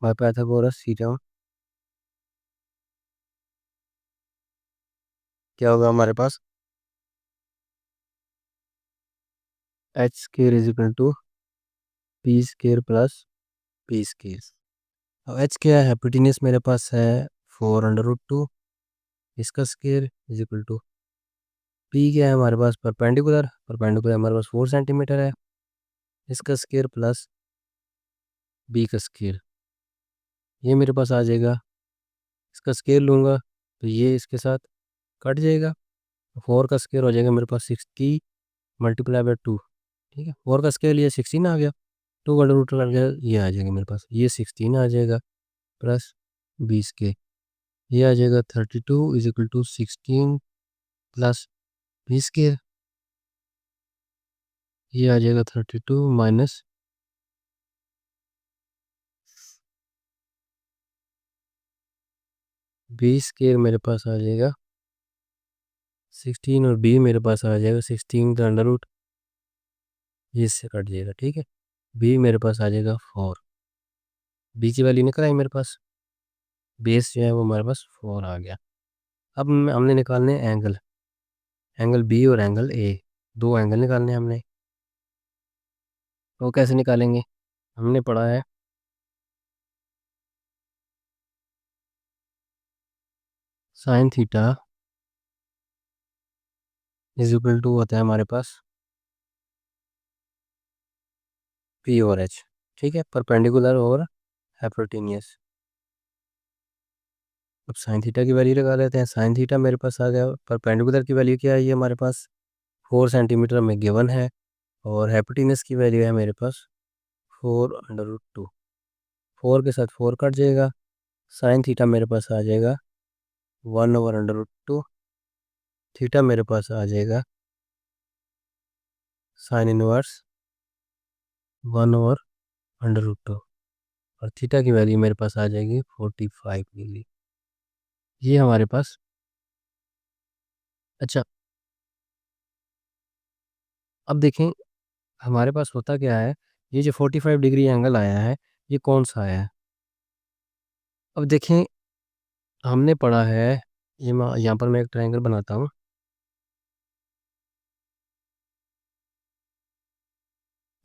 बाय पाइथागोरस थ्योरम क्या होगा हमारे पास, H square is equal to P square plus P square. अब एच क्या है, हाइपोटेन्यूज मेरे पास है 4√2, इसका square is equal to P क्या है हमारे पास, परपेंडिकुलर, परपेंडिकुलर हमारे पास 4 सेंटीमीटर है, इसका स्क्वायर प्लस बी का स्क्वायर, ये मेरे पास आ जाएगा। इसका स्क्वायर लूँगा तो ये इसके साथ कट जाएगा, 4 का स्क्वायर हो जाएगा मेरे पास 60 मल्टीप्लाई बाय 2, ठीक है। 4 का स्क्वायर ये 16 आ गया, 2 का रूट कर गया, ये आ जाएगा मेरे पास, ये 16 आ जाएगा प्लस 20 के, ये आ जाएगा 32 इज इक्वल टू 16 प्लस 20 के, ये आ जाएगा 32 माइनस 20 के मेरे पास आ जाएगा 16 और बी मेरे पास आ जाएगा 16 का अंडर रूट, ये इससे कट जाएगा, ठीक है। बी मेरे पास आ जाएगा 4, बी की वैल्यू निकल आई मेरे पास, बेस जो है वो हमारे पास 4 आ गया। अब हमने निकालने एंगल, एंगल बी और एंगल ए, दो एंगल निकालने हैं हमने, तो कैसे निकालेंगे, हमने पढ़ा है sine theta is equal to होता है हमारे पास पी और एच, ठीक है, परपेंडिकुलर और हाइपोटेन्यूज। अब साइन थीटा की वैल्यू लगा लेते हैं, साइन थीटा मेरे पास आ गया, परपेंडिकुलर की वैल्यू क्या है, ये हमारे पास 4 सेंटीमीटर में गिवन है, और हाइपोटेन्यूज की वैल्यू है मेरे पास 4√2, 4 के साथ 4 कट जाएगा, साइन थीटा मेरे पास आ जाएगा 1/√2, थीटा मेरे पास आ जाएगा साइन इनवर्स 1/√2, और थीटा की वैल्यू मेरे पास आ जाएगी 45 डिग्री, ये हमारे पास। अच्छा, अब देखें हमारे पास होता क्या है, ये जो 45 डिग्री एंगल आया है ये कौन सा आया है। अब देखें हमने पढ़ा है, ये यहाँ पर मैं एक ट्रायंगल बनाता हूँ,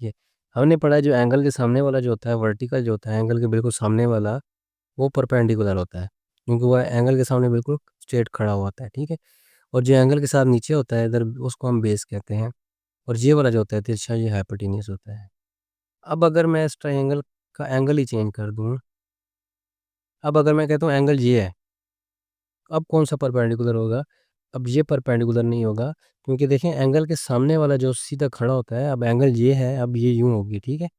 ये हमने पढ़ा है जो एंगल के सामने वाला जो होता है, वर्टिकल जो होता है एंगल के बिल्कुल सामने वाला, वो परपेंडिकुलर होता है, क्योंकि वह एंगल के सामने बिल्कुल स्ट्रेट खड़ा हुआ होता है, ठीक है। और जो एंगल के साथ नीचे होता है इधर, उसको हम बेस कहते हैं, और ये वाला जो होता है तिरछा, ये हाइपोटेन्यूज होता है। अब अगर मैं इस ट्रायंगल का एंगल ही चेंज कर दूँ, अब अगर मैं कहता हूँ एंगल ये है, अब कौन सा परपेंडिकुलर होगा, अब ये परपेंडिकुलर नहीं होगा, क्योंकि देखें एंगल के सामने वाला जो सीधा खड़ा होता है, अब एंगल ये है, अब ये यूँ होगी, ठीक है।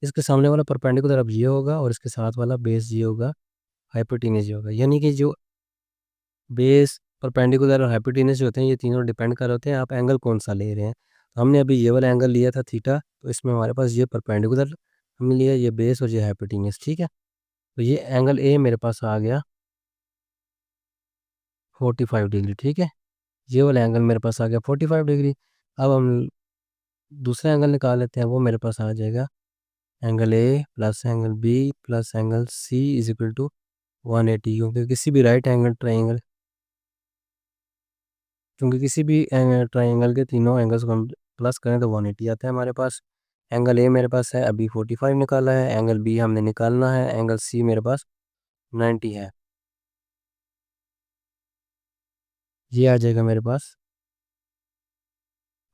इसके सामने वाला परपेंडिकुलर अब ये होगा, और इसके साथ वाला बेस ये होगा, हाइपोटेन्यूज ये होगा, यानी कि जो बेस, परपेंडिकुलर और हाइपोटेन्यूज जो होते हैं, ये तीनों डिपेंड कर होते हैं आप एंगल कौन सा ले रहे हैं। तो हमने अभी ये वाला एंगल लिया था थीटा, तो इसमें हमारे पास ये परपेंडिकुलर हमने लिया, ये बेस और ये हाइपोटेन्यूज, ठीक है। तो ये एंगल ए मेरे पास आ गया 45 डिग्री, ठीक है। ये वाला एंगल मेरे पास आ गया 45 डिग्री। अब हम दूसरा एंगल निकाल लेते हैं, वो मेरे पास आ जाएगा angle A plus angle B plus angle C is equal to 180, क्योंकि किसी भी राइट एंगल ट्राइंगल, क्योंकि किसी भी ट्राइंगल के तीनों एंगल्स को हम प्लस करें तो 180 आता है हमारे पास। एंगल ए मेरे पास है अभी 45 निकाला है, एंगल बी हमने निकालना है, एंगल सी मेरे पास 90 है, ये आ जाएगा मेरे पास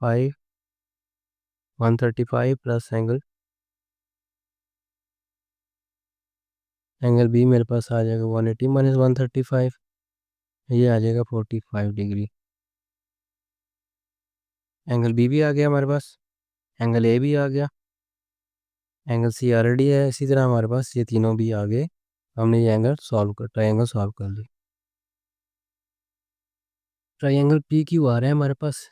135 प्लस एंगल, एंगल बी मेरे पास आ जाएगा 180 माइनस 135, ये आ जाएगा 45 डिग्री। एंगल बी भी आ गया हमारे पास, एंगल ए भी आ गया, एंगल सी ऑलरेडी है, इसी तरह हमारे पास ये तीनों भी आ गए। हमने ये एंगल सॉल्व कर, ट्रायंगल सॉल्व कर ली। ट्रायंगल पी क्यू आ रहा है हमारे पास,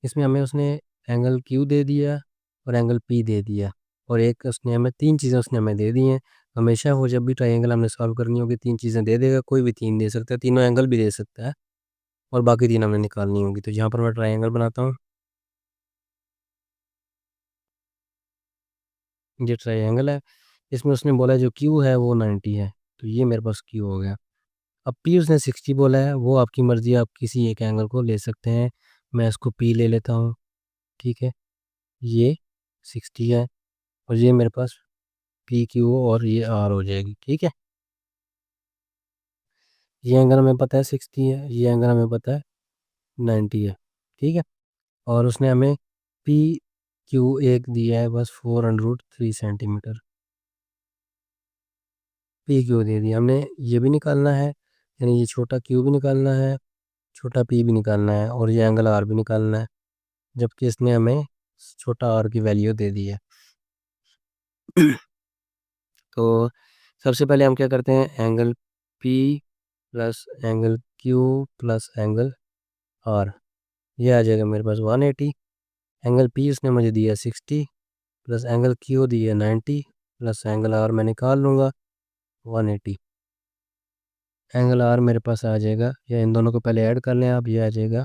इसमें हमें उसने एंगल क्यू दे दिया और एंगल पी दे दिया, और एक उसने हमें तीन चीज़ें उसने हमें दे दी हैं। हमेशा वो जब भी ट्रायंगल हमने सॉल्व करनी होगी तीन चीज़ें दे देगा, कोई भी तीन दे सकता है, तीनों एंगल भी दे सकता है, और बाकी तीन हमें निकालनी होगी। तो यहाँ पर मैं ट्रायंगल बनाता हूँ, ये ट्रायंगल है, इसमें उसने बोला जो क्यू है वो 90 है, तो ये मेरे पास क्यू हो गया। अब पी उसने 60 बोला है, वो आपकी मर्ज़ी, आप किसी एक एंगल को ले सकते हैं, मैं इसको पी ले लेता हूँ, ठीक है। ये 60 है, और ये मेरे पास पी क्यू और ये आर हो जाएगी, ठीक है। ये एंगल हमें पता है 60 है, ये एंगल हमें पता है 90 है, ठीक है। और उसने हमें पी क्यू एक दिया है बस 4√3 सेंटीमीटर, पी क्यू दे दिया हमने। ये भी निकालना है, यानी ये छोटा क्यू भी निकालना है, छोटा पी भी निकालना है, और ये एंगल आर भी निकालना है, जबकि इसने हमें छोटा आर की वैल्यू दे दी है। तो सबसे पहले हम क्या करते हैं, angle P plus angle Q plus angle R, ये आ जाएगा मेरे पास 180। एंगल पी उसने मुझे दिया 60 प्लस एंगल क्यू दिया 90 प्लस एंगल आर मैं निकाल लूँगा 180। एंगल आर मेरे पास आ जाएगा, या इन दोनों को पहले ऐड कर लें आप, ये आ जाएगा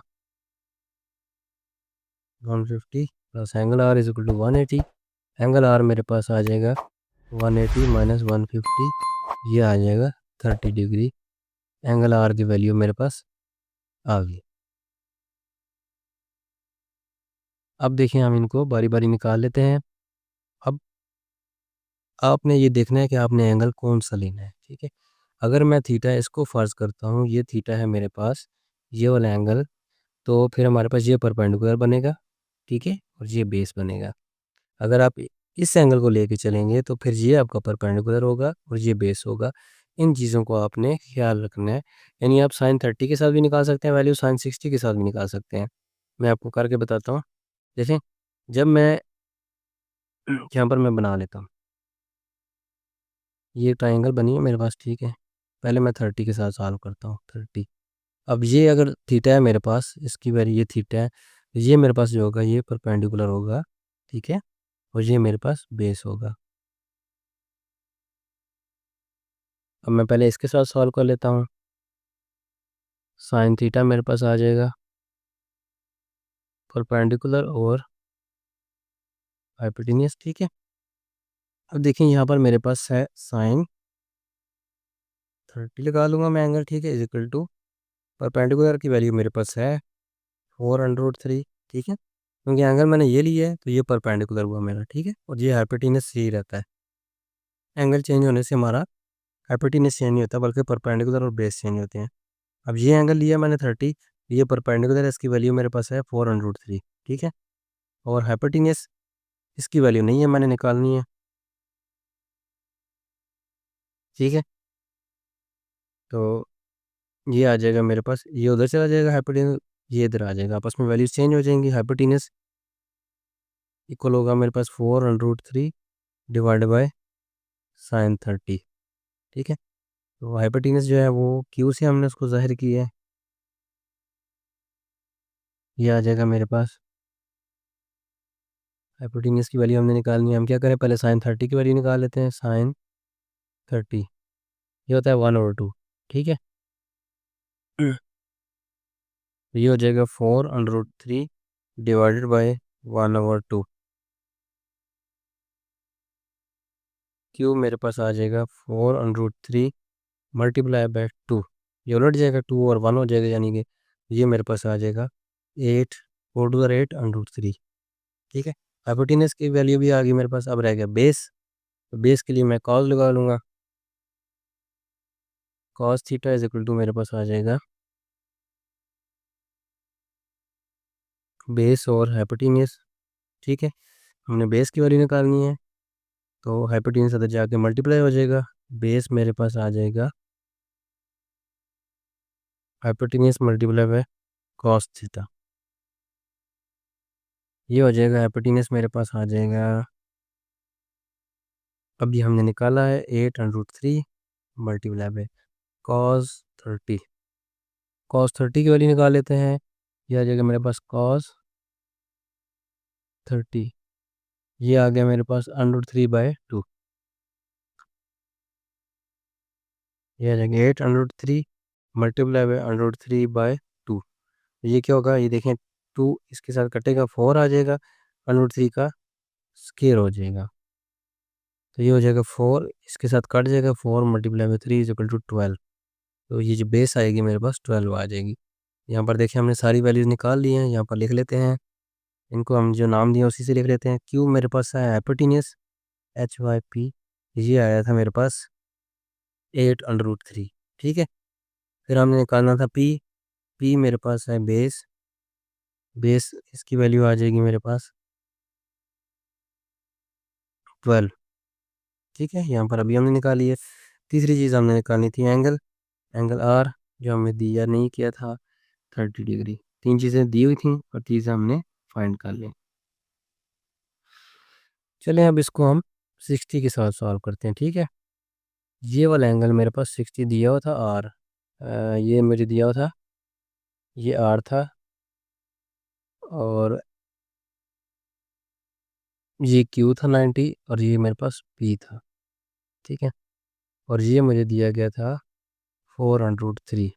150 plus angle R is equal to 180। Angle R मेरे पास आ जाएगा 180 माइनस 150, ये आ जाएगा 30 डिग्री। एंगल आर की वैल्यू मेरे पास आ गई। अब देखिए हम इनको बारी बारी निकाल लेते हैं। अब आपने ये देखना है कि आपने एंगल कौन सा लेना है, ठीक है। अगर मैं थीटा इसको फ़र्ज़ करता हूँ, ये थीटा है मेरे पास, ये वाला एंगल, तो फिर हमारे पास ये परपेंडिकुलर बनेगा, ठीक है, और ये बेस बनेगा। अगर आप इस एंगल को लेके चलेंगे तो फिर ये आपका परपेंडिकुलर होगा और ये बेस होगा। इन चीज़ों को आपने ख्याल रखना है। यानी आप साइन 30 के साथ भी निकाल सकते हैं वैल्यू, साइन 60 के साथ भी निकाल सकते हैं। मैं आपको करके बताता हूँ। देखें, जब मैं यहाँ पर मैं बना लेता हूँ, ये ट्रायंगल बनी है मेरे पास, ठीक है। पहले मैं 30 के साथ सॉल्व करता हूँ, 30। अब ये अगर थीटा है मेरे पास, इसकी वैल्यू ये थीटा है, तो ये मेरे पास जो होगा ये परपेंडिकुलर होगा, ठीक है, और ये मेरे पास बेस होगा। अब मैं पहले इसके साथ सॉल्व कर लेता हूँ। साइन थीटा मेरे पास आ जाएगा परपेंडिकुलर और हाइपोटेन्यूस, ठीक है। अब देखिए यहाँ पर मेरे पास है साइन 30 लगा लूँगा मैं एंगल, ठीक है, इज इक्वल टू परपेंडिकुलर की वैल्यू मेरे पास है 4√3, ठीक है, क्योंकि एंगल मैंने ये लिया है तो ये परपेंडिकुलर हुआ मेरा, ठीक है, और ये हाइपोटेन्यूस यही रहता है। एंगल चेंज होने से हमारा हाइपोटेन्यूस चेंज नहीं होता, बल्कि परपेंडिकुलर और बेस चेंज होते हैं। अब ये एंगल लिया मैंने 30, ये परपेंडिकुलर है, इसकी वैल्यू मेरे पास है 4√3, ठीक है, और हाइपोटेन्यूस इसकी वैल्यू नहीं है, मैंने निकालनी है, ठीक है। तो ये आ जाएगा मेरे पास, ये उधर चला जाएगा हाइपोटेन्यूस, ये इधर आ जाएगा, आपस में वैल्यूज चेंज हो जाएंगी। हाइपोटेन्यूस इक्वल होगा मेरे पास 4√3 डिवाइड बाय साइन 30, ठीक है। तो हाइपोटेन्यूस जो है वो क्यू से हमने उसको जाहिर किया है, ये आ जाएगा मेरे पास। हाइपोटेन्यूस की वैल्यू हमने निकालनी है, हम क्या करें, पहले साइन 30 की वैल्यू निकाल लेते हैं। साइन 30 ये होता है 1/2, ठीक है। तो ये हो जाएगा 4√3 डिवाइडेड बाय 1/2। क्यू मेरे पास आ जाएगा 4√3 मल्टीप्लाई बाय 2, ये उलट जाएगा, 2 और 1 हो जाएगा, यानी कि ये मेरे पास आ जाएगा 8, 4 to the 8√3, ठीक है। हाइपोटेन्यूस की वैल्यू भी आ गई मेरे पास। अब रह गया बेस, तो बेस के लिए मैं कॉस लगा लूँगा। Cos theta is equal to मेरे पास आ जाएगा बेस और हाइपोटेन्यूस, ठीक है। हमने बेस की वैल्यू निकालनी है, तो हाइपोटेन्यूस अंदर जाके मल्टीप्लाई हो जाएगा, बेस मेरे पास आ जाएगा hypotenuse multiply by cos theta, ये हो जाएगा। हाइपोटेन्यूस मेरे पास आ जाएगा, अभी हमने निकाला है 8√3 मल्टीप्लाई बाय कॉस 30, कॉस 30 की वैल्यू निकाल लेते हैं, ये आ जाएगा मेरे पास कॉस 30, ये आ गया मेरे पास √3/2, ये आ जाएगा 8√3 मल्टीप्लाई बाय √3/2। ये क्या होगा, ये देखें, 2 इसके साथ कटेगा, 4 आ जाएगा, √3 का स्क्वायर हो जाएगा, तो ये हो जाएगा 4, इसके साथ कट जाएगा, 4 multiply by 3 is equal to 12। तो ये जो बेस आएगी मेरे पास 12 आ जाएगी। यहाँ पर देखिए हमने सारी वैल्यूज़ निकाल ली हैं, यहाँ पर लिख लेते हैं, इनको हम जो नाम दिए उसी से लिख लेते हैं। क्यू मेरे पास है हाइपोटेन्यूस HYP, ये आया था मेरे पास 8√3, ठीक है। फिर हमने निकालना था पी। पी मेरे पास है बेस। बेस इसकी वैल्यू आ जाएगी मेरे पास 12। ठीक है, यहाँ पर अभी हमने निकाली है। तीसरी चीज़ हमने निकालनी थी एंगल। एंगल आर जो हमें दिया नहीं किया था 30 डिग्री। तीन चीज़ें दी हुई थी और चीज़ें हमने फाइंड कर ली। चलें अब इसको हम 60 के साथ सॉल्व करते हैं। ठीक है, ये वाला एंगल मेरे पास 60 दिया हुआ था आर। ये मुझे दिया हुआ था, ये आर था, और ये क्यू था 90, और ये मेरे पास पी था। ठीक है, और ये मुझे दिया गया था 4√3।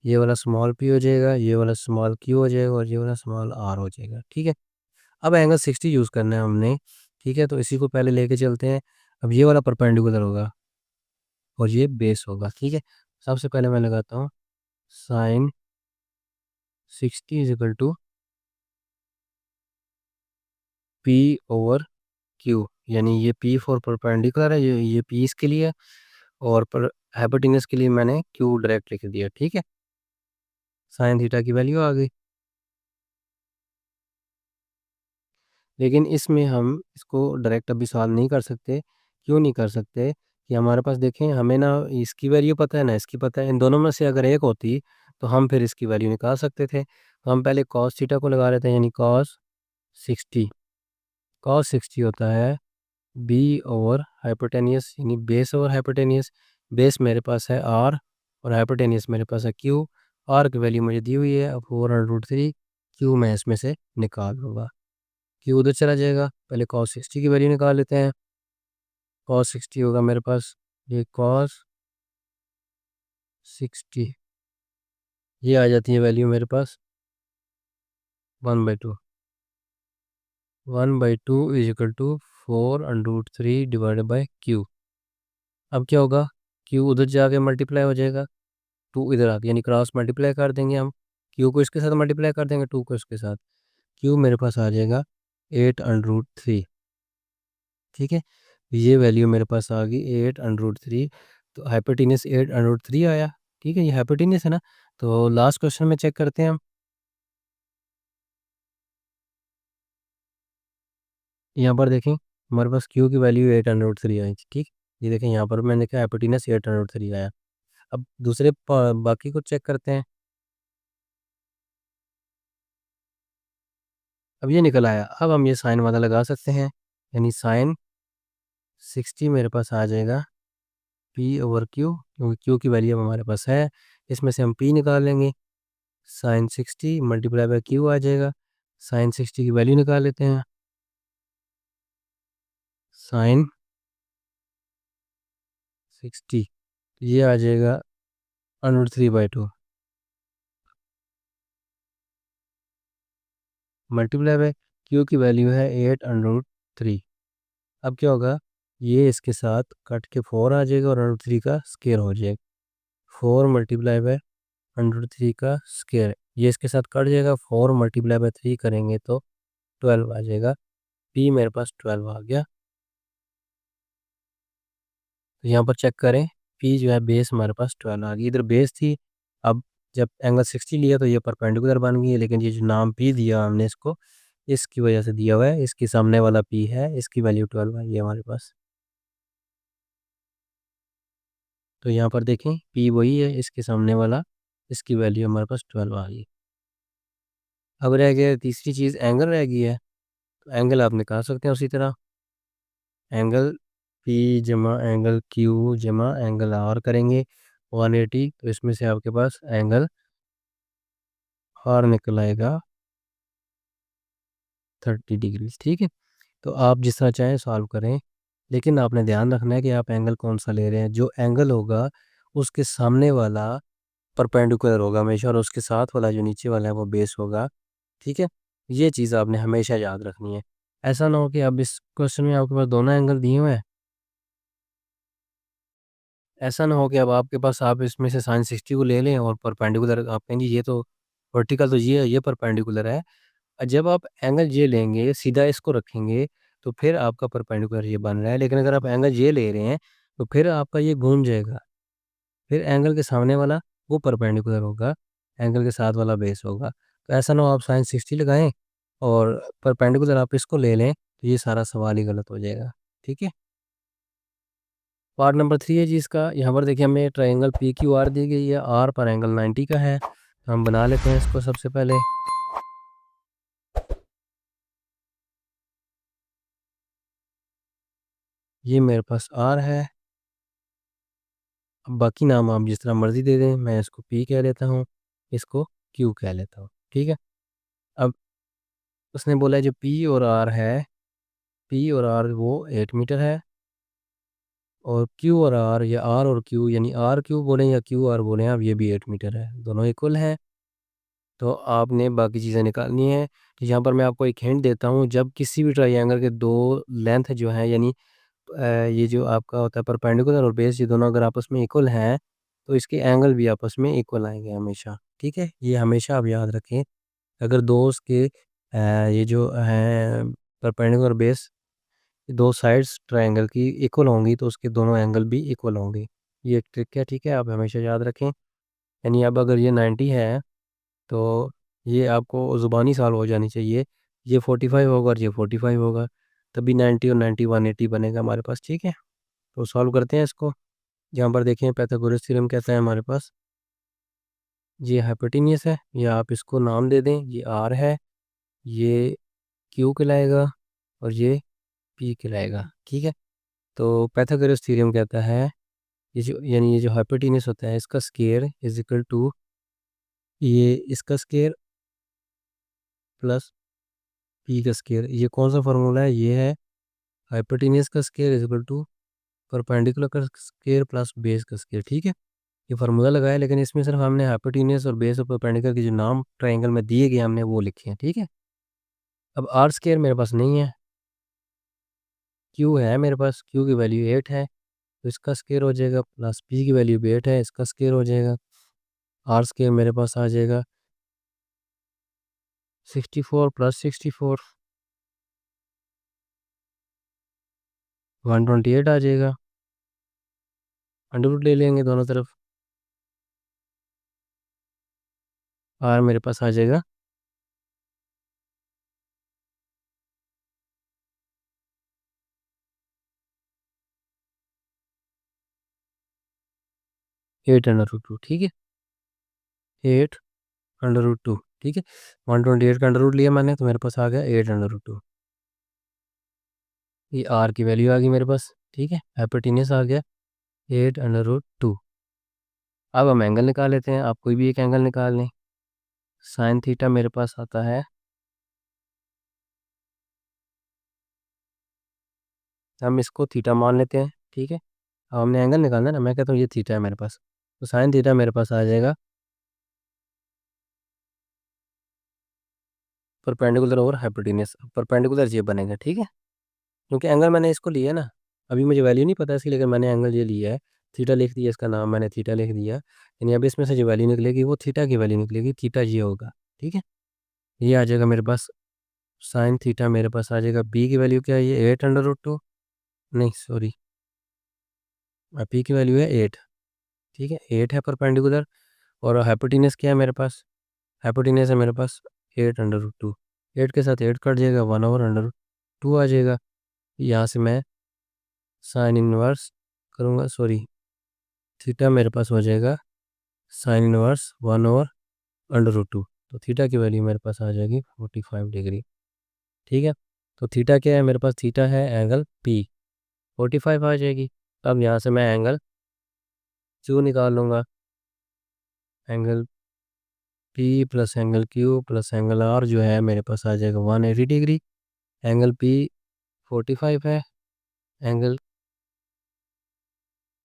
ये वाला स्मॉल पी हो जाएगा, ये वाला स्मॉल क्यू हो जाएगा, और ये वाला स्मॉल आर हो जाएगा। ठीक है, अब एंगल 60 यूज़ करना है हमने। ठीक है, तो इसी को पहले लेके चलते हैं। अब ये वाला परपेंडिकुलर होगा और ये बेस होगा। ठीक है, सबसे पहले मैं लगाता हूँ sine 60 is equal to P over Q, यानी ये पी फॉर परपेंडिकुलर है, ये पी इसके लिए है, और पर हाइपोटेन्यूज के लिए मैंने क्यू डायरेक्ट लिख दिया। ठीक है, साइन थीटा की वैल्यू आ गई। लेकिन इसमें हम इसको डायरेक्ट अभी सॉल्व नहीं कर सकते। क्यों नहीं कर सकते? कि हमारे पास देखें, हमें ना इसकी वैल्यू पता है ना इसकी पता है, इन दोनों में से अगर एक होती तो हम फिर इसकी वैल्यू निकाल सकते थे। तो हम पहले कॉस थीटा को लगा लेते हैं, यानी कॉस 60। कॉस 60 होता है बी ओवर हाइपोटेनियस, यानी बेस ओवर हाइपोटेनियस। बेस मेरे पास है आर और हाइपोटेनियस मेरे पास है क्यू। आर की वैल्यू मुझे दी हुई है 4√3। क्यू मैं इसमें से निकाल लूँगा, क्यू उधर चला जाएगा। पहले कॉस 60 की वैल्यू निकाल लेते हैं। कॉस 60 होगा मेरे पास, ये कॉस 60, ये आ जाती है वैल्यू मेरे पास 1/2। 1/2 is equal to 4√3 divided by Q. अब क्या होगा, क्यू उधर जाके मल्टीप्लाई हो जाएगा, टू इधर आके, यानी क्रॉस मल्टीप्लाई कर देंगे हम। क्यू को इसके साथ मल्टीप्लाई कर देंगे, टू को इसके साथ। क्यू मेरे पास आ जाएगा 8√3। ठीक है, ये वैल्यू मेरे पास आ गई 8√3। तो हाइपोटेन्यूस 8√3 आया। ठीक है, ये हाइपोटेन्यूस है ना। तो लास्ट क्वेश्चन में चेक करते हैं हम। यहाँ पर देखें, हमारे पास क्यू की वैल्यू 8√3 आई थी। ठीक, ये देखें यहाँ पर मैंने देखा हाइपोटेन्यूस 8√3 आया। अब दूसरे बाकी को चेक करते हैं। अब ये निकल आया, अब हम ये साइन वाला लगा सकते हैं, यानी साइन 60 मेरे पास आ जाएगा पी ओवर क्यू, क्योंकि क्यू की वैल्यू अब हमारे पास है। इसमें से हम पी निकाल लेंगे, साइन 60 मल्टीप्लाई बाय क्यू आ जाएगा। साइन 60 की वैल्यू निकाल लेते हैं, साइन 60 ये आ जाएगा √3/2 मल्टीप्लाई बाय क्यू की वैल्यू है 8√3। अब क्या होगा, ये इसके साथ कट के 4 आ जाएगा और √3 का स्केयर हो जाएगा। 4 मल्टीप्लाई बाय √3 का स्केयर, ये इसके साथ कट जाएगा। 4 मल्टीप्लाई बाय 3 करेंगे तो 12 आ जाएगा। पी मेरे पास 12 आ गया। तो यहाँ पर चेक करें, पी जो है बेस हमारे पास 12 आ गई, इधर बेस थी। अब जब एंगल 60 लिया तो ये परपेंडिकुलर बन गई है, लेकिन ये जो नाम पी दिया हमने इसको, इसकी वजह से दिया हुआ है। इसके सामने वाला पी है, इसकी वैल्यू 12 है ये हमारे पास। तो यहाँ पर देखें, पी वही है, इसके सामने वाला, इसकी वैल्यू हमारे पास 12 आ गई। अब रह गया तीसरी चीज़, एंगल रह गई है। तो एंगल आप निकाल सकते हैं उसी तरह। एंगल पी जमा एंगल क्यू जमा एंगल आर करेंगे 180, तो इसमें से आपके पास एंगल आर निकल आएगा 30 डिग्री। ठीक है, तो आप जिस तरह चाहें सॉल्व करें, लेकिन आपने ध्यान रखना है कि आप एंगल कौन सा ले रहे हैं। जो एंगल होगा उसके सामने वाला परपेंडिकुलर होगा हमेशा, और उसके साथ वाला जो नीचे वाला है वो बेस होगा। ठीक है, ये चीज़ आपने हमेशा याद रखनी है। ऐसा ना हो कि अब इस क्वेश्चन में आपके पास दोनों एंगल दिए हुए हैं, ऐसा ना हो कि अब आपके पास आप इसमें से साइन 60 को ले लें और परपेंडिकुलर आप कहेंगे ये तो वर्टिकल तो ये है, ये परपेंडिकुलर है। जब आप एंगल ये लेंगे, सीधा इसको रखेंगे, तो फिर आपका परपेंडिकुलर ये बन रहा है। लेकिन अगर आप एंगल ये ले रहे हैं, तो फिर आपका ये घूम जाएगा। फिर एंगल के सामने वाला वो परपेंडिकुलर होगा, एंगल के साथ वाला बेस होगा। तो ऐसा ना हो आप साइन 60 लगाएं और परपेंडिकुलर आप इसको ले लें, तो ये सारा सवाल ही गलत हो जाएगा। ठीक है। पार्ट नंबर 3 है जी इसका। यहाँ पर देखिए हमें ट्रायंगल पी क्यू आर दी गई है, आर पर एंगल 90 का है। तो हम बना लेते हैं इसको सबसे पहले। ये मेरे पास आर है, अब बाकी नाम आप जिस तरह मर्जी दे दें, मैं इसको पी कह लेता हूँ, इसको क्यू कह लेता हूँ। ठीक है। अब उसने बोला है जो पी और आर है, पी और आर वो 8 मीटर है, और क्यू और आर या आर और क्यू, यानी आर क्यू बोलें या क्यू आर बोलें आप, ये भी 8 मीटर है, दोनों इक्वल हैं। तो आपने बाकी चीज़ें निकालनी है। तो यहाँ पर मैं आपको एक हिंट देता हूँ, जब किसी भी ट्रायंगल के दो लेंथ जो है, यानी ये जो आपका होता है परपेंडिकुलर और बेस, ये दोनों अगर आपस में इक्वल हैं, तो इसके एंगल भी आपस में इक्वल आएंगे हमेशा। ठीक है, ये हमेशा आप याद रखें। अगर दो उसके ये जो हैं परपेंडिकुलर बेस, दो साइड्स ट्रायंगल की इक्वल होंगी, तो उसके दोनों एंगल भी इक्वल होंगे। ये एक ट्रिक है, ठीक है, आप हमेशा याद रखें। यानी अब अगर ये 90 है, तो ये आपको ज़ुबानी साल हो जानी चाहिए, ये 45 होगा और ये 45 होगा, तभी 90 और 90 180 बनेगा हमारे पास। ठीक है, तो सॉल्व करते हैं इसको। यहाँ पर देखें पाइथागोरस थ्योरम कहता है हमारे पास, ये हाइपोटेन्यूस है, या आप इसको नाम दे दें, ये आर है, ये क्यू कहलाएगा और ये पी कहलाएगा। ठीक है, तो पाइथागोरस थ्योरम कहता है ये जो, यानी ये जो हाइपोटेन्यूस होता है, इसका स्क्वायर इज इक्वल टू ये इसका स्क्वायर प्लस पी का स्क्वायर। ये कौन सा फार्मूला है? ये है हाइपोटेन्यूस का square is equal to perpendicular का स्क्वायर प्लस बेस का स्क्वायर। ठीक है, ये फार्मूला लगाया, लेकिन इसमें सिर्फ हमने हाइपोटेन्यूस और बेस और परपेंडिकुलर के जो नाम ट्रायंगल में दिए गए हमने वो लिखे हैं। ठीक है, अब आर स्क्वायर मेरे पास नहीं है, क्यू है मेरे पास, क्यू की वैल्यू 8 है, तो इसका स्क्वायर हो जाएगा, प्लस पी की वैल्यू भी 8 है, इसका स्क्वायर हो जाएगा। आर स्क्वायर मेरे पास आ जाएगा 64 प्लस 64 128 आ जाएगा। अंडर रूट ले लेंगे दोनों तरफ, आर मेरे पास आ जाएगा 8√2। ठीक है, 8√2। ठीक है, 128 का अंडर रूट लिया मैंने, तो मेरे पास आ गया 8√2। ये आर की वैल्यू आ गई मेरे पास। ठीक है, हाइपोटेन्यूस आ गया 8√2। अब हम एंगल निकाल लेते हैं, आप कोई भी एक एंगल निकाल लें। साइन थीटा मेरे पास आता है, हम इसको थीटा मान लेते हैं। ठीक है, अब हमने एंगल निकालना है ना, मैं कहता हूँ ये थीटा है मेरे पास, तो साइन थीटा मेरे पास आ जाएगा परपेंडिकुलर ओवर हाइपोटेन्यूस। परपेंडिकुलर ये बनेगा। ठीक है, क्योंकि एंगल मैंने इसको लिया है ना, अभी मुझे वैल्यू नहीं पता इसकी, लेकिन मैंने एंगल ये लिया है, थीटा लिख दिया, इसका नाम मैंने थीटा लिख दिया, यानी अब इसमें से जो वैल्यू निकलेगी वो थीटा की वैल्यू निकलेगी, थीटा ये होगा। ठीक है, ये आ जाएगा मेरे पास, साइन थीटा मेरे पास आ जाएगा, बी की वैल्यू क्या है, ये 8√2, नहीं सॉरी, पी की वैल्यू है 8। ठीक है, 8 है परपेंडिकुलर, और हाइपोटेन्यूस क्या है मेरे पास, हाइपोटेन्यूस है मेरे पास 8√2, 8 के साथ 8 कट जाएगा, 1/√2 आ जाएगा। यहाँ से मैं साइन इनवर्स करूँगा, सॉरी, थीटा मेरे पास हो जाएगा साइन इनवर्स 1/√2, तो थीटा की वैल्यू मेरे पास आ जाएगी 45 डिग्री। ठीक है, तो थीटा क्या है मेरे पास, थीटा है एंगल पी, 45 आ जाएगी। अब यहाँ से मैं एंगल क्यू निकाल लूँगा, angle P plus angle Q plus angle R जो है मेरे पास आ जाएगा 180 डिग्री। एंगल पी 45 है, एंगल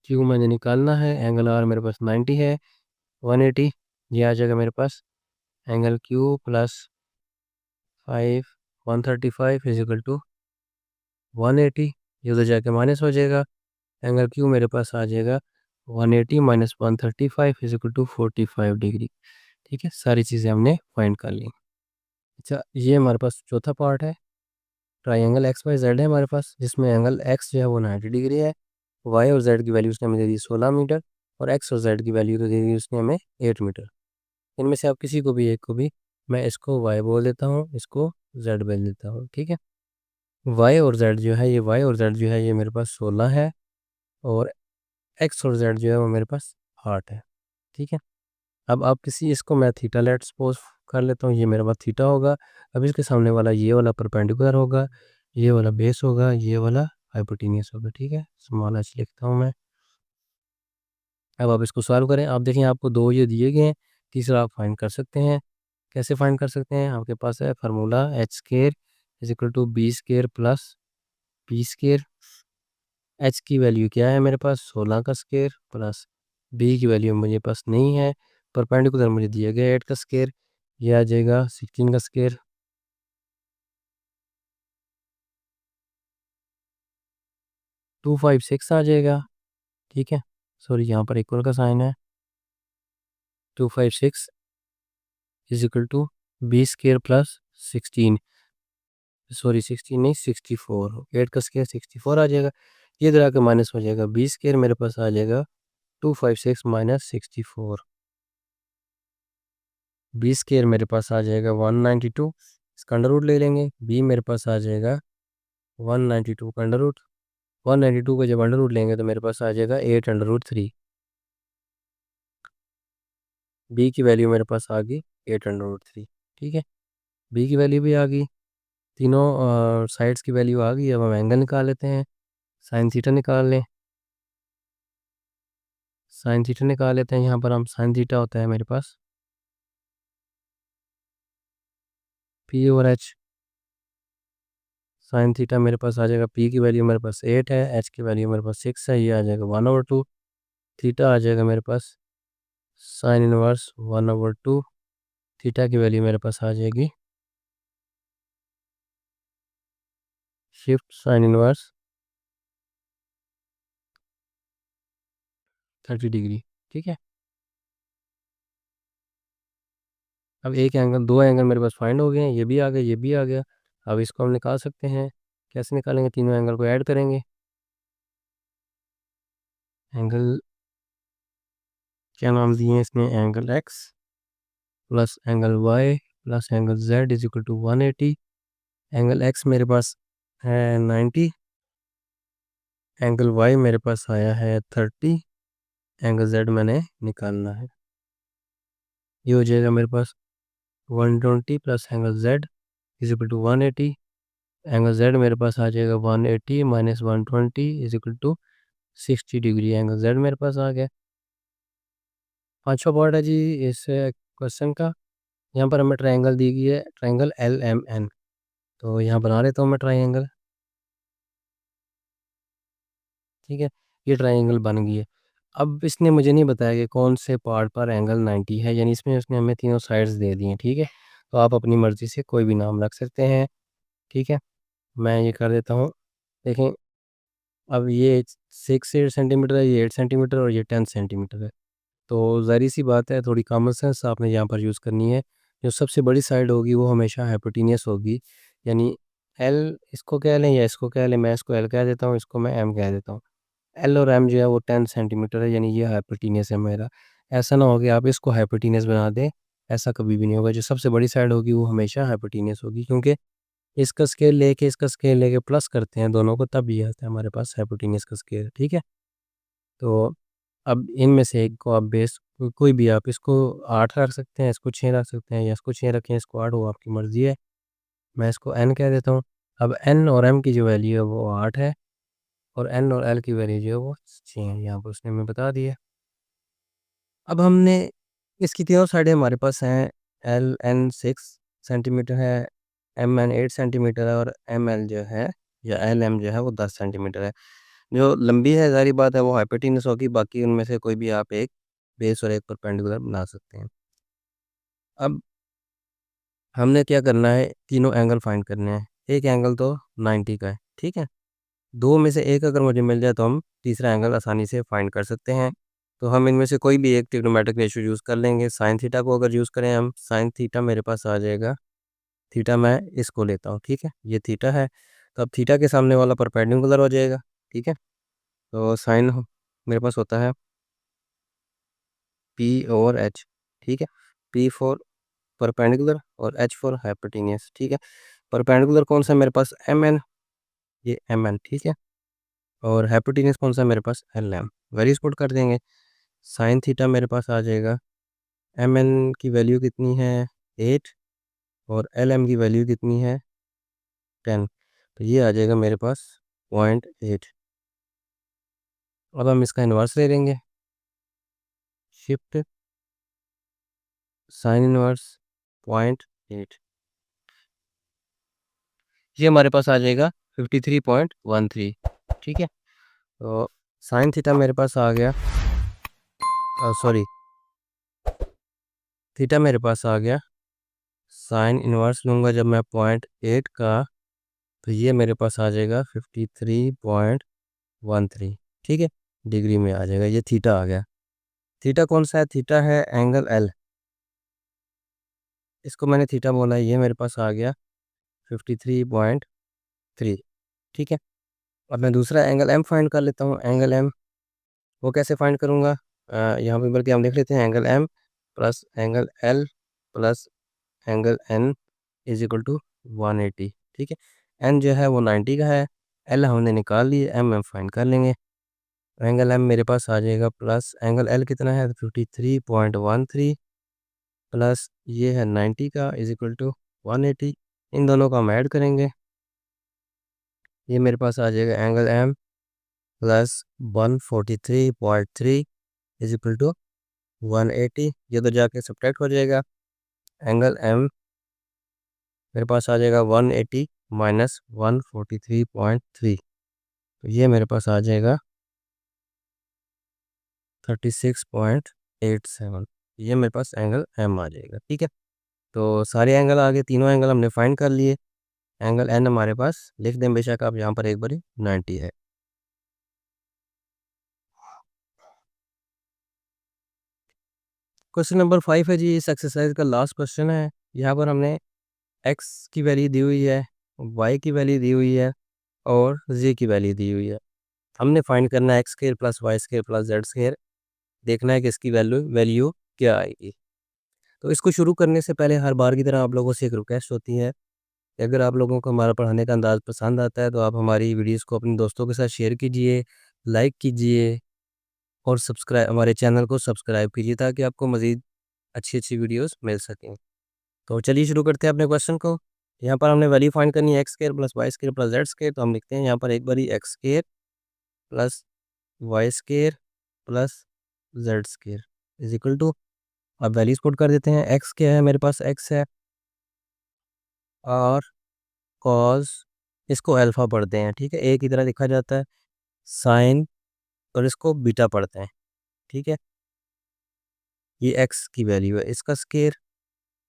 क्यू मैंने निकालना है, एंगल आर मेरे पास 90 है, 180, ये आ जाएगा मेरे पास angle Q plus 5 135 is equal to 180, ये उधर जाके माइनस हो जाएगा, एंगल क्यू मेरे पास आ जाएगा 180 minus 135 is equal to 45 degree. ठीक है, सारी चीज़ें हमने फाइंड कर ली। अच्छा, ये हमारे पास चौथा पार्ट है, ट्राइंगल एक्स वाई जेड है हमारे पास, जिसमें एंगल एक्स जो है वो 90 डिग्री है, वाई और जेड की वैल्यूज़ ने हमें दे दी 16 मीटर, और एक्स और जेड की वैल्यू तो दे दी उसने हमें 8 मीटर। इनमें से आप किसी को भी एक को भी, मैं इसको वाई बोल देता हूँ, इसको जेड बोल देता हूँ, ठीक है। वाई और जेड जो है, ये वाई और जेड जो है ये मेरे पास 16 है, और एक्स और जेड जो है वो मेरे पास 8 है, ठीक है। अब आप किसी इसको मैं थीटा लेट सपोज कर लेता हूँ, ये मेरे पास थीटा होगा। अब इसके सामने वाला ये वाला परपेंडिकुलर होगा, ये वाला बेस होगा, ये वाला हाइपोटेनियस होगा, ठीक है। स्मॉल एच लिखता हूँ मैं। अब आप इसको सॉल्व करें, आप देखें आपको दो ये दिए गए हैं, तीसरा आप फाइंड कर सकते हैं। कैसे फाइंड कर सकते हैं, आपके पास है formula H square is equal to B square plus P square. H की वैल्यू क्या है मेरे पास, 16 का स्केयर, प्लस बी की वैल्यू मेरे पास नहीं है, परपेंडिकुलर मुझे दिया गया 8 का स्केयर, ये आ जाएगा 16 का स्केयर। 256 आ जाएगा, ठीक है। सॉरी यहाँ पर इक्वल का साइन है। 256 is equal to B square plus 16, sorry 16 नहीं 64, 8 का स्केयर 64 आ जाएगा। ये इधर आकर माइनस हो जाएगा, बी स्केयर मेरे पास आ जाएगा 256 माइनस 64, बी स्केयर मेरे पास आ जाएगा 192, इसका अंडर रूट ले लेंगे, बी मेरे पास आ जाएगा 192 का अंडर रूट, 192 का जब अंडर रूट लेंगे तो मेरे पास आ जाएगा 8 अंडर रूट 3। बी की वैल्यू मेरे पास आ गई 8 अंडर रूट 3, ठीक है। बी की वैल्यू भी आ गई, तीनों साइड्स की वैल्यू आ गई। अब हम एंगल निकाल लेते हैं, साइन थीटा निकाल लें, साइन थीटा निकाल लेते हैं। यहाँ पर हम साइन थीटा होता है मेरे पास पी और एच, साइन थीटा मेरे पास आ जाएगा, पी की वैल्यू मेरे पास 8 है, एच की वैल्यू मेरे पास 6 है, ये आ जाएगा 1/2, थीटा आ जाएगा मेरे पास साइन इनवर्स 1/2, थीटा की वैल्यू मेरे पास आ जाएगी शिफ्ट साइन इनवर्स 30 डिग्री, ठीक है। अब एक एंगल, दो एंगल मेरे पास फाइंड हो गए हैं, ये भी आ गया, ये भी आ गया। अब इसको हम निकाल सकते हैं, कैसे निकालेंगे, तीनों एंगल को ऐड करेंगे। एंगल क्या नाम दिए हैं इसने, angle X plus angle Y plus angle Z is equal to 180। Angle X मेरे पास है 90, एंगल वाई मेरे पास आया है 30, एंगल जेड मैंने निकालना है। ये हो जाएगा मेरे पास 120 plus angle Z is equal to 180, angle Z मेरे पास आ जाएगा 180 minus 120 is equal to 60 degree, angle Z मेरे पास आ गया। पांचवा पार्ट है जी इस क्वेश्चन का, यहाँ पर हमें ट्रायंगल दी गई है, ट्रायंगल एल एम एन। तो यहाँ बना लेता हूँ मैं ट्रायंगल, ठीक है। ये ट्रायंगल बन गई है। अब इसने मुझे नहीं बताया कि कौन से पार्ट पर एंगल 90 है, यानी इसमें उसने हमें तीनों साइड्स दे दी हैं, ठीक है। तो आप अपनी मर्ज़ी से कोई भी नाम रख सकते हैं, ठीक है। मैं ये कर देता हूँ, देखें। अब ये 6 सेंटीमीटर है, ये 8 सेंटीमीटर और ये 10 सेंटीमीटर है। तो ज़ाहिर सी बात है, थोड़ी कॉमन सेंस आपने यहाँ पर यूज़ करनी है। जो सबसे बड़ी साइड होगी वो हमेशा हाइपोटेनियस होगी, यानी एल इसको कह लें या इसको कह लें, मैं इसको एल कह देता हूँ, इसको मैं एम कह देता हूँ। एल और एम जो है वो 10 सेंटीमीटर है, यानी ये हाइपोटेनियस है मेरा। ऐसा ना हो कि आप इसको हाइपोटेनियस बना दें, ऐसा कभी भी नहीं होगा। जो सबसे बड़ी साइड होगी वो हमेशा हाइपोटेनियस होगी, क्योंकि इसका स्केल लेके प्लस करते हैं दोनों को, तब ये आता है हमारे पास हाइपोटेनियस का स्केल, ठीक है। तो अब इनमें से एक को आप बेस, कोई भी आप इसको 8 रख सकते हैं, इसको 6 रख सकते हैं, या इसको 6 रखें, इसको 8, वो आपकी मर्ज़ी है। मैं इसको एन कह देता हूँ। अब एन और एम की जो वैल्यू है वो 8 है, और एन और एल की वैल्यू जो है वो 6 है, यहाँ पर उसने हमें बता दिया। अब हमने इसकी तीनों साइडें हमारे पास हैं, एल एन 6 सेंटीमीटर है, एम एन 8 सेंटीमीटर है, और एम एल जो है या एल एम जो है वो 10 सेंटीमीटर है। जो लंबी है ज़ाहिर बात है वो हाइपोटेन्यूस होगी, बाकी उनमें से कोई भी आप एक बेस और एक परपेंडिकुलर बना सकते हैं। अब हमने क्या करना है, तीनों एंगल फाइंड करने हैं। एक एंगल तो 90 का है, ठीक है। दो में से एक अगर मुझे मिल जाए तो हम तीसरा एंगल आसानी से फाइंड कर सकते हैं। तो हम इनमें से कोई भी एक ट्रिग्नोमेट्रिक रेशियो यूज़ कर लेंगे। साइन थीटा को अगर यूज़ करें हम, साइन थीटा मेरे पास आ जाएगा, थीटा मैं इसको लेता हूँ, ठीक है, ये थीटा है। तो अब थीटा के सामने वाला परपेंडिकुलर हो जाएगा, ठीक है। तो साइन मेरे पास होता है P और H, ठीक है। P फॉर परपेंडिकुलर और H फॉर हाइपोटेन्यूस, ठीक है। परपेंडिकुलर कौन सा मेरे पास MN, ये MN, ठीक है। और हाइपोटेन्यूस कौन सा मेरे पास LM। वेरिएस पुट कर देंगे, साइन थीटा मेरे पास आ जाएगा, MN की वैल्यू कितनी है 8 और LM की वैल्यू कितनी है 10, तो ये आ जाएगा मेरे पास 0.8। अब हम इसका इन्वर्स ले लेंगे, शिफ्ट साइन इनवर्स 0.8, ये हमारे पास आ जाएगा 53.13, ठीक है। तो साइन थीटा मेरे पास आ गया, सॉरी थीटा मेरे पास आ गया, साइन इनवर्स लूँगा जब मैं 0.8 का, तो ये मेरे पास आ जाएगा 53.13, ठीक है, डिग्री में आ जाएगा, ये थीटा आ गया। थीटा कौन सा है, थीटा है एंगल L, इसको मैंने थीटा बोला है, ये मेरे पास आ गया 53.3, ठीक है। अब मैं दूसरा एंगल M फाइंड कर लेता हूँ। एंगल M वो कैसे फाइंड करूँगा, यहाँ पे बल्कि हम देख लेते हैं, angle M plus angle L plus angle N is equal to 180, ठीक है। N जो है वो 90 का है, L हमने निकाल लिए, M फाइंड कर लेंगे। एंगल M मेरे पास आ जाएगा प्लस एंगल L कितना है 53.13 प्लस ये है 90 का इज इक्वल टू 180, इन दोनों का हम ऐड करेंगे, ये मेरे पास आ जाएगा angle M plus 143.3 is equal to 180, ये तो जाके सब्ट्रैक्ट हो जाएगा। एंगल M मेरे पास आ जाएगा 180 माइनस 143.3, तो ये मेरे पास आ जाएगा 36.87, ये मेरे पास एंगल M आ जाएगा, ठीक है। तो सारे एंगल आ गए, तीनों एंगल हमने फाइंड कर लिए। एंगल N हमारे पास लिख दें बेशक आप यहाँ पर एक बारी 90 है। क्वेश्चन नंबर 5 है जी, इस एक्सरसाइज का लास्ट क्वेश्चन है। यहाँ पर हमने x की वैल्यू दी हुई है, y की वैल्यू दी हुई है और z की वैल्यू दी हुई है। हमने फाइंड करना है x square plus Y square plus Z square, देखना है कि इसकी वैल्यू क्या आएगी। तो इसको शुरू करने से पहले हर बार की तरह आप लोगों से एक रिक्वेस्ट होती है कि अगर आप लोगों को हमारा पढ़ाने का अंदाज़ पसंद आता है तो आप हमारी वीडियोस को अपने दोस्तों के साथ शेयर कीजिए, लाइक कीजिए और सब्सक्राइब हमारे चैनल को सब्सक्राइब कीजिए ताकि आपको मज़ीद अच्छी अच्छी वीडियोस मिल सकें। तो चलिए शुरू करते हैं अपने क्वेश्चन को। यहाँ पर हमने वैल्यू फाइंड करनी है x square plus Y square plus Z square, तो हम लिखते हैं यहाँ पर एक बारी x square plus Y square plus Z square is equal to, अब वैल्यूज पुट कर देते हैं। एक्स क्या है, मेरे पास एक्स है और कॉस, इसको अल्फ़ा पढ़ते हैं, ठीक है, ए की तरह लिखा जाता है, साइन और इसको बीटा पढ़ते हैं, ठीक है। ये एक्स की वैल्यू है, इसका स्क्वायर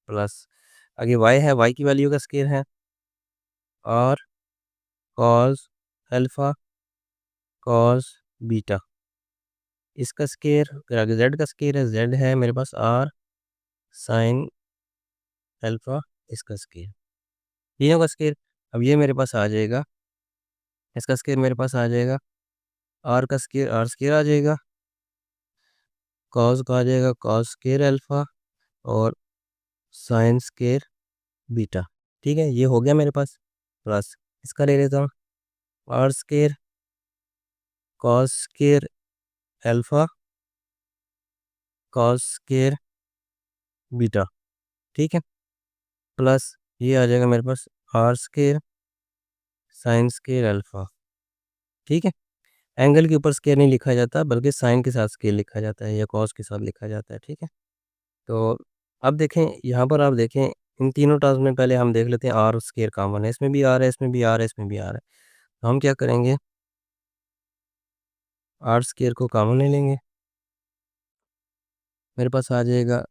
प्लस आगे वाई है, वाई की वैल्यू का स्क्वायर है और कॉस अल्फ़ा कॉस बीटा, इसका स्क्वायर, फिर आगे जेड का स्क्वायर है, जेड है मेरे पास आर साइन अल्फ़ा, इसका स्क्वायर, तीनों का स्क्वायर। अब ये मेरे पास आ जाएगा, इसका स्क्वायर मेरे पास आ जाएगा, आर का स्क्वायर आर स्क्वायर आ जाएगा, कॉस का आ जाएगा कॉस स्क्वायर अल्फ़ा और साइन स्क्वायर बीटा, ठीक है। ये हो गया मेरे पास, प्लस इसका ले लेता हूँ, r square cos square alpha cos square beta, ठीक है, प्लस ये आ जाएगा मेरे पास r square sine square alpha, ठीक है। एंगल के ऊपर स्क्वायर नहीं लिखा जाता बल्कि साइन के साथ स्क्वायर लिखा जाता है या कॉस के साथ लिखा जाता है, ठीक है। तो अब देखें, यहाँ पर आप देखें इन तीनों टर्म्स में पहले हम देख लेते हैं आर स्क्वायर कॉमन है, इसमें भी आर है, इसमें भी आर है, इसमें भी आर है, तो हम क्या करेंगे, आर स्क्वायर को कॉमन ले लेंगे, मेरे पास आ जाएगा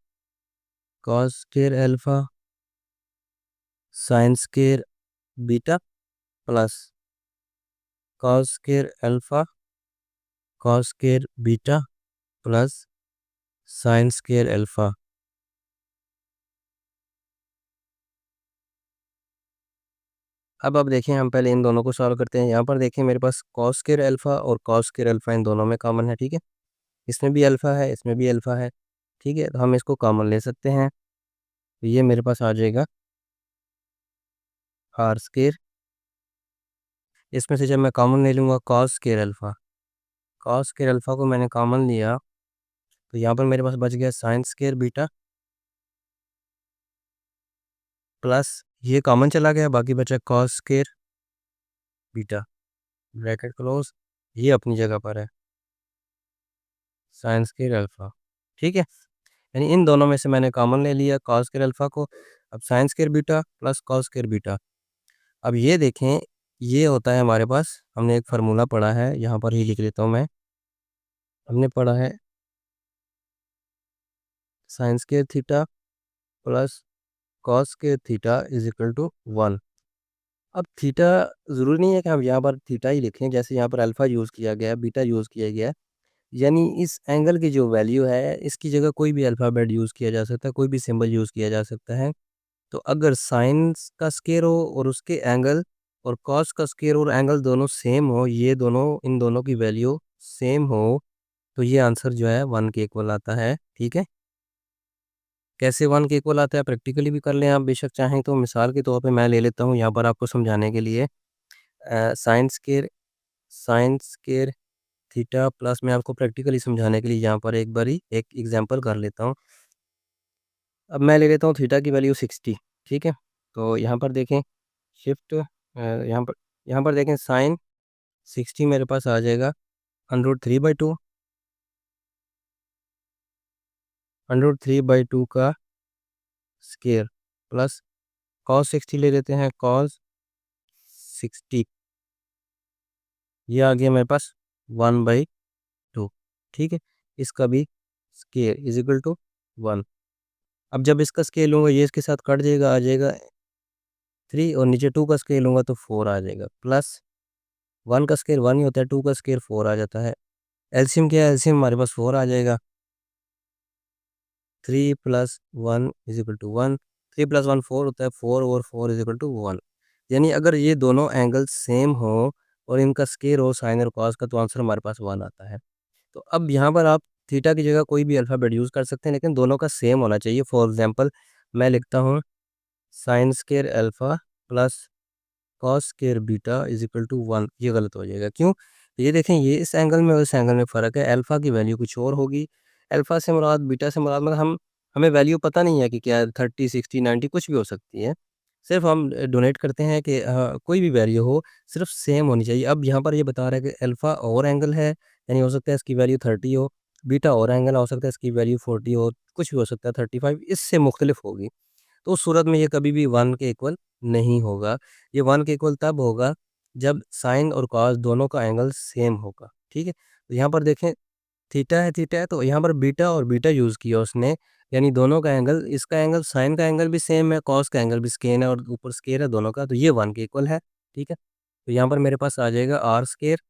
cos square alpha sine square beta plus cos square alpha cos square beta plus sign square alpha. अब देखें, हम पहले इन दोनों को सॉल्व करते हैं। यहाँ पर देखें मेरे पास कॉस स्क्वायर अल्फ़ा और कॉस स्क्वायर अल्फ़ा इन दोनों में कॉमन है, ठीक है, इसमें भी अल्फ़ा है, इसमें भी अल्फ़ा है, ठीक है, तो हम इसको कॉमन ले सकते हैं, तो ये मेरे पास आ जाएगा आर स्केयर। इसमें से जब मैं कॉमन ले लूँगा cos square alpha, cos square alpha को मैंने कॉमन लिया, तो यहाँ पर मेरे पास बच गया साइन स्केयर बीटा प्लस ये कॉमन चला गया, बाकी बचा cos square beta, bracket close, ये अपनी जगह पर है साइन स्केयर अल्फ़ा। ठीक है, यानी इन दोनों में से मैंने कॉमन ले लिया कॉस स्केयर अल्फ़ा को। अब sine square beta plus cos square beta, अब ये देखें, ये होता है हमारे पास, हमने एक फार्मूला पढ़ा है, यहाँ पर ही लिख लेता हूँ मैं। हमने पढ़ा है sine square theta plus cos square theta is equal to 1। अब थीटा ज़रूरी नहीं है कि हम यहाँ पर थीटा ही लिखें, जैसे यहाँ पर अल्फ़ा यूज़ किया गया है, बीटा यूज़ किया गया है, यानी इस एंगल की जो वैल्यू है, इसकी जगह कोई भी अल्फ़ाबेट यूज़ किया जा सकता है, कोई भी सिंबल यूज़ किया जा सकता है। तो अगर साइन का स्केयर हो और उसके एंगल, और कॉस का स्केयर और एंगल दोनों सेम हो, ये दोनों, इन दोनों की वैल्यू सेम हो, तो ये आंसर जो है 1 के इक्वल आता है। ठीक है, कैसे 1 के इक्वल आता है प्रैक्टिकली भी कर लें आप बेशक चाहें तो। मिसाल के तौर पे मैं ले लेता हूँ यहाँ पर आपको समझाने के लिए, साइन स्केयर थीटा प्लस, मैं आपको प्रैक्टिकली समझाने के लिए यहाँ पर एक बारी एक एग्जांपल कर लेता हूँ। अब मैं ले लेता हूँ थीटा की वैल्यू 60। ठीक है, तो यहाँ पर देखें शिफ्ट, यहाँ पर देखें साइन 60 मेरे पास आ जाएगा √3/2, √3/2 का स्केयर प्लस कॉस 60 ले लेते हैं, कॉस 60, ये आ गया मेरे पास 1/2। ठीक है, इसका भी स्केयर इज इक्वल टू 1। अब जब इसका स्केल लूँगा ये इसके साथ कट जाएगा, आ जाएगा 3, और नीचे 2 का स्केल लूँगा तो 4 आ जाएगा, प्लस 1 का स्केयर 1 ही होता है, 2 का स्केयर 4 आ जाता है। एलसीएम क्या है, एलसीएम हमारे पास 4 आ जाएगा, 3 + 1 इज इक्वल टू 1, 3 + 1 4 होता है, 4 और 4 इज इक्वल टू 1। यानी अगर ये दोनों एंगल सेम हो और इनका स्केयर हो साइन और कॉस का, तो आंसर हमारे पास 1 आता है। तो अब यहाँ पर आप थीटा की जगह कोई भी अल्फ़ाबेट यूज़ कर सकते हैं, लेकिन दोनों का सेम होना चाहिए। फॉर एग्जांपल मैं लिखता हूँ sine square alpha plus cos square beta is equal to 1, ये गलत हो जाएगा। क्यों? तो ये देखें, ये इस एंगल में और इस एंगल में फ़र्क है, अल्फ़ा की वैल्यू कुछ और होगी, अल्फ़ा से मुराद बीटा से मुराद, मतलब हमें वैल्यू पता नहीं है कि क्या है, 30 60 90 कुछ भी हो सकती है। सिर्फ हम डोनेट करते हैं कि कोई भी वैल्यू हो, सिर्फ सेम होनी चाहिए। अब यहाँ पर ये बता रहा है कि अल्फ़ा और एंगल है, यानी हो सकता है इसकी वैल्यू 30 हो, बीटा और एंगल हो सकता है इसकी वैल्यू 40 हो, कुछ भी हो सकता है 35, इससे मुख्तलिफ होगी। तो उस सूरत में ये कभी भी 1 के इक्वल नहीं होगा। ये 1 के इक्वल तब होगा जब साइन और कॉस दोनों का एंगल सेम होगा। ठीक है, तो यहाँ पर देखें थीटा है, तो यहाँ पर बीटा और बीटा यूज़ किया उसने, यानी दोनों का एंगल, इसका एंगल साइन का एंगल भी सेम है, कॉस का एंगल भी सेम है, और ऊपर स्केयर है दोनों का, तो ये 1 के इक्वल है। ठीक है, तो यहाँ पर मेरे पास आ जाएगा r square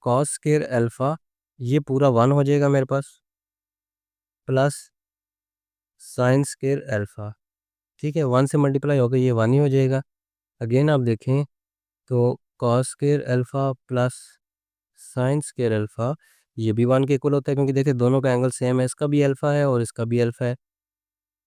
cos square alpha, ये पूरा 1 हो जाएगा मेरे पास, प्लस साइन स्केयर अल्फ़ा। ठीक है, 1 से मल्टीप्लाई होकर ये 1 ही हो जाएगा। अगेन आप देखें तो cos square alpha plus sign square alpha, ये भी 1 के इक्वल होता है, क्योंकि देखिए दोनों का एंगल सेम है, इसका भी अल्फ़ा है और इसका भी अल्फ़ा है,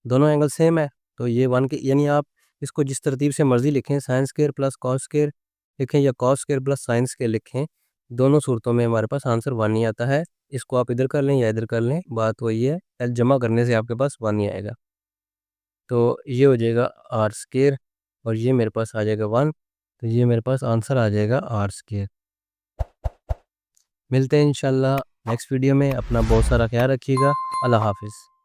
दोनों एंगल सेम है, तो ये 1 के, यानी आप इसको जिस तरतीब से मर्ज़ी लिखें, sine square plus cos square लिखें या cos square plus sine square लिखें, दोनों सूरतों में हमारे पास आंसर 1 ही आता है। इसको आप इधर कर लें या इधर कर लें, बात वही है, जमा करने से आपके पास 1 ही आएगा। तो ये हो जाएगा आर स्क्वायर, और ये मेरे पास आ जाएगा 1, तो ये मेरे पास आंसर आ जाएगा आर स्क्वायर। मिलते हैं इंशाल्लाह नेक्स्ट वीडियो में, अपना बहुत सारा ख्याल रखिएगा। अल्लाह हाफ़िज़।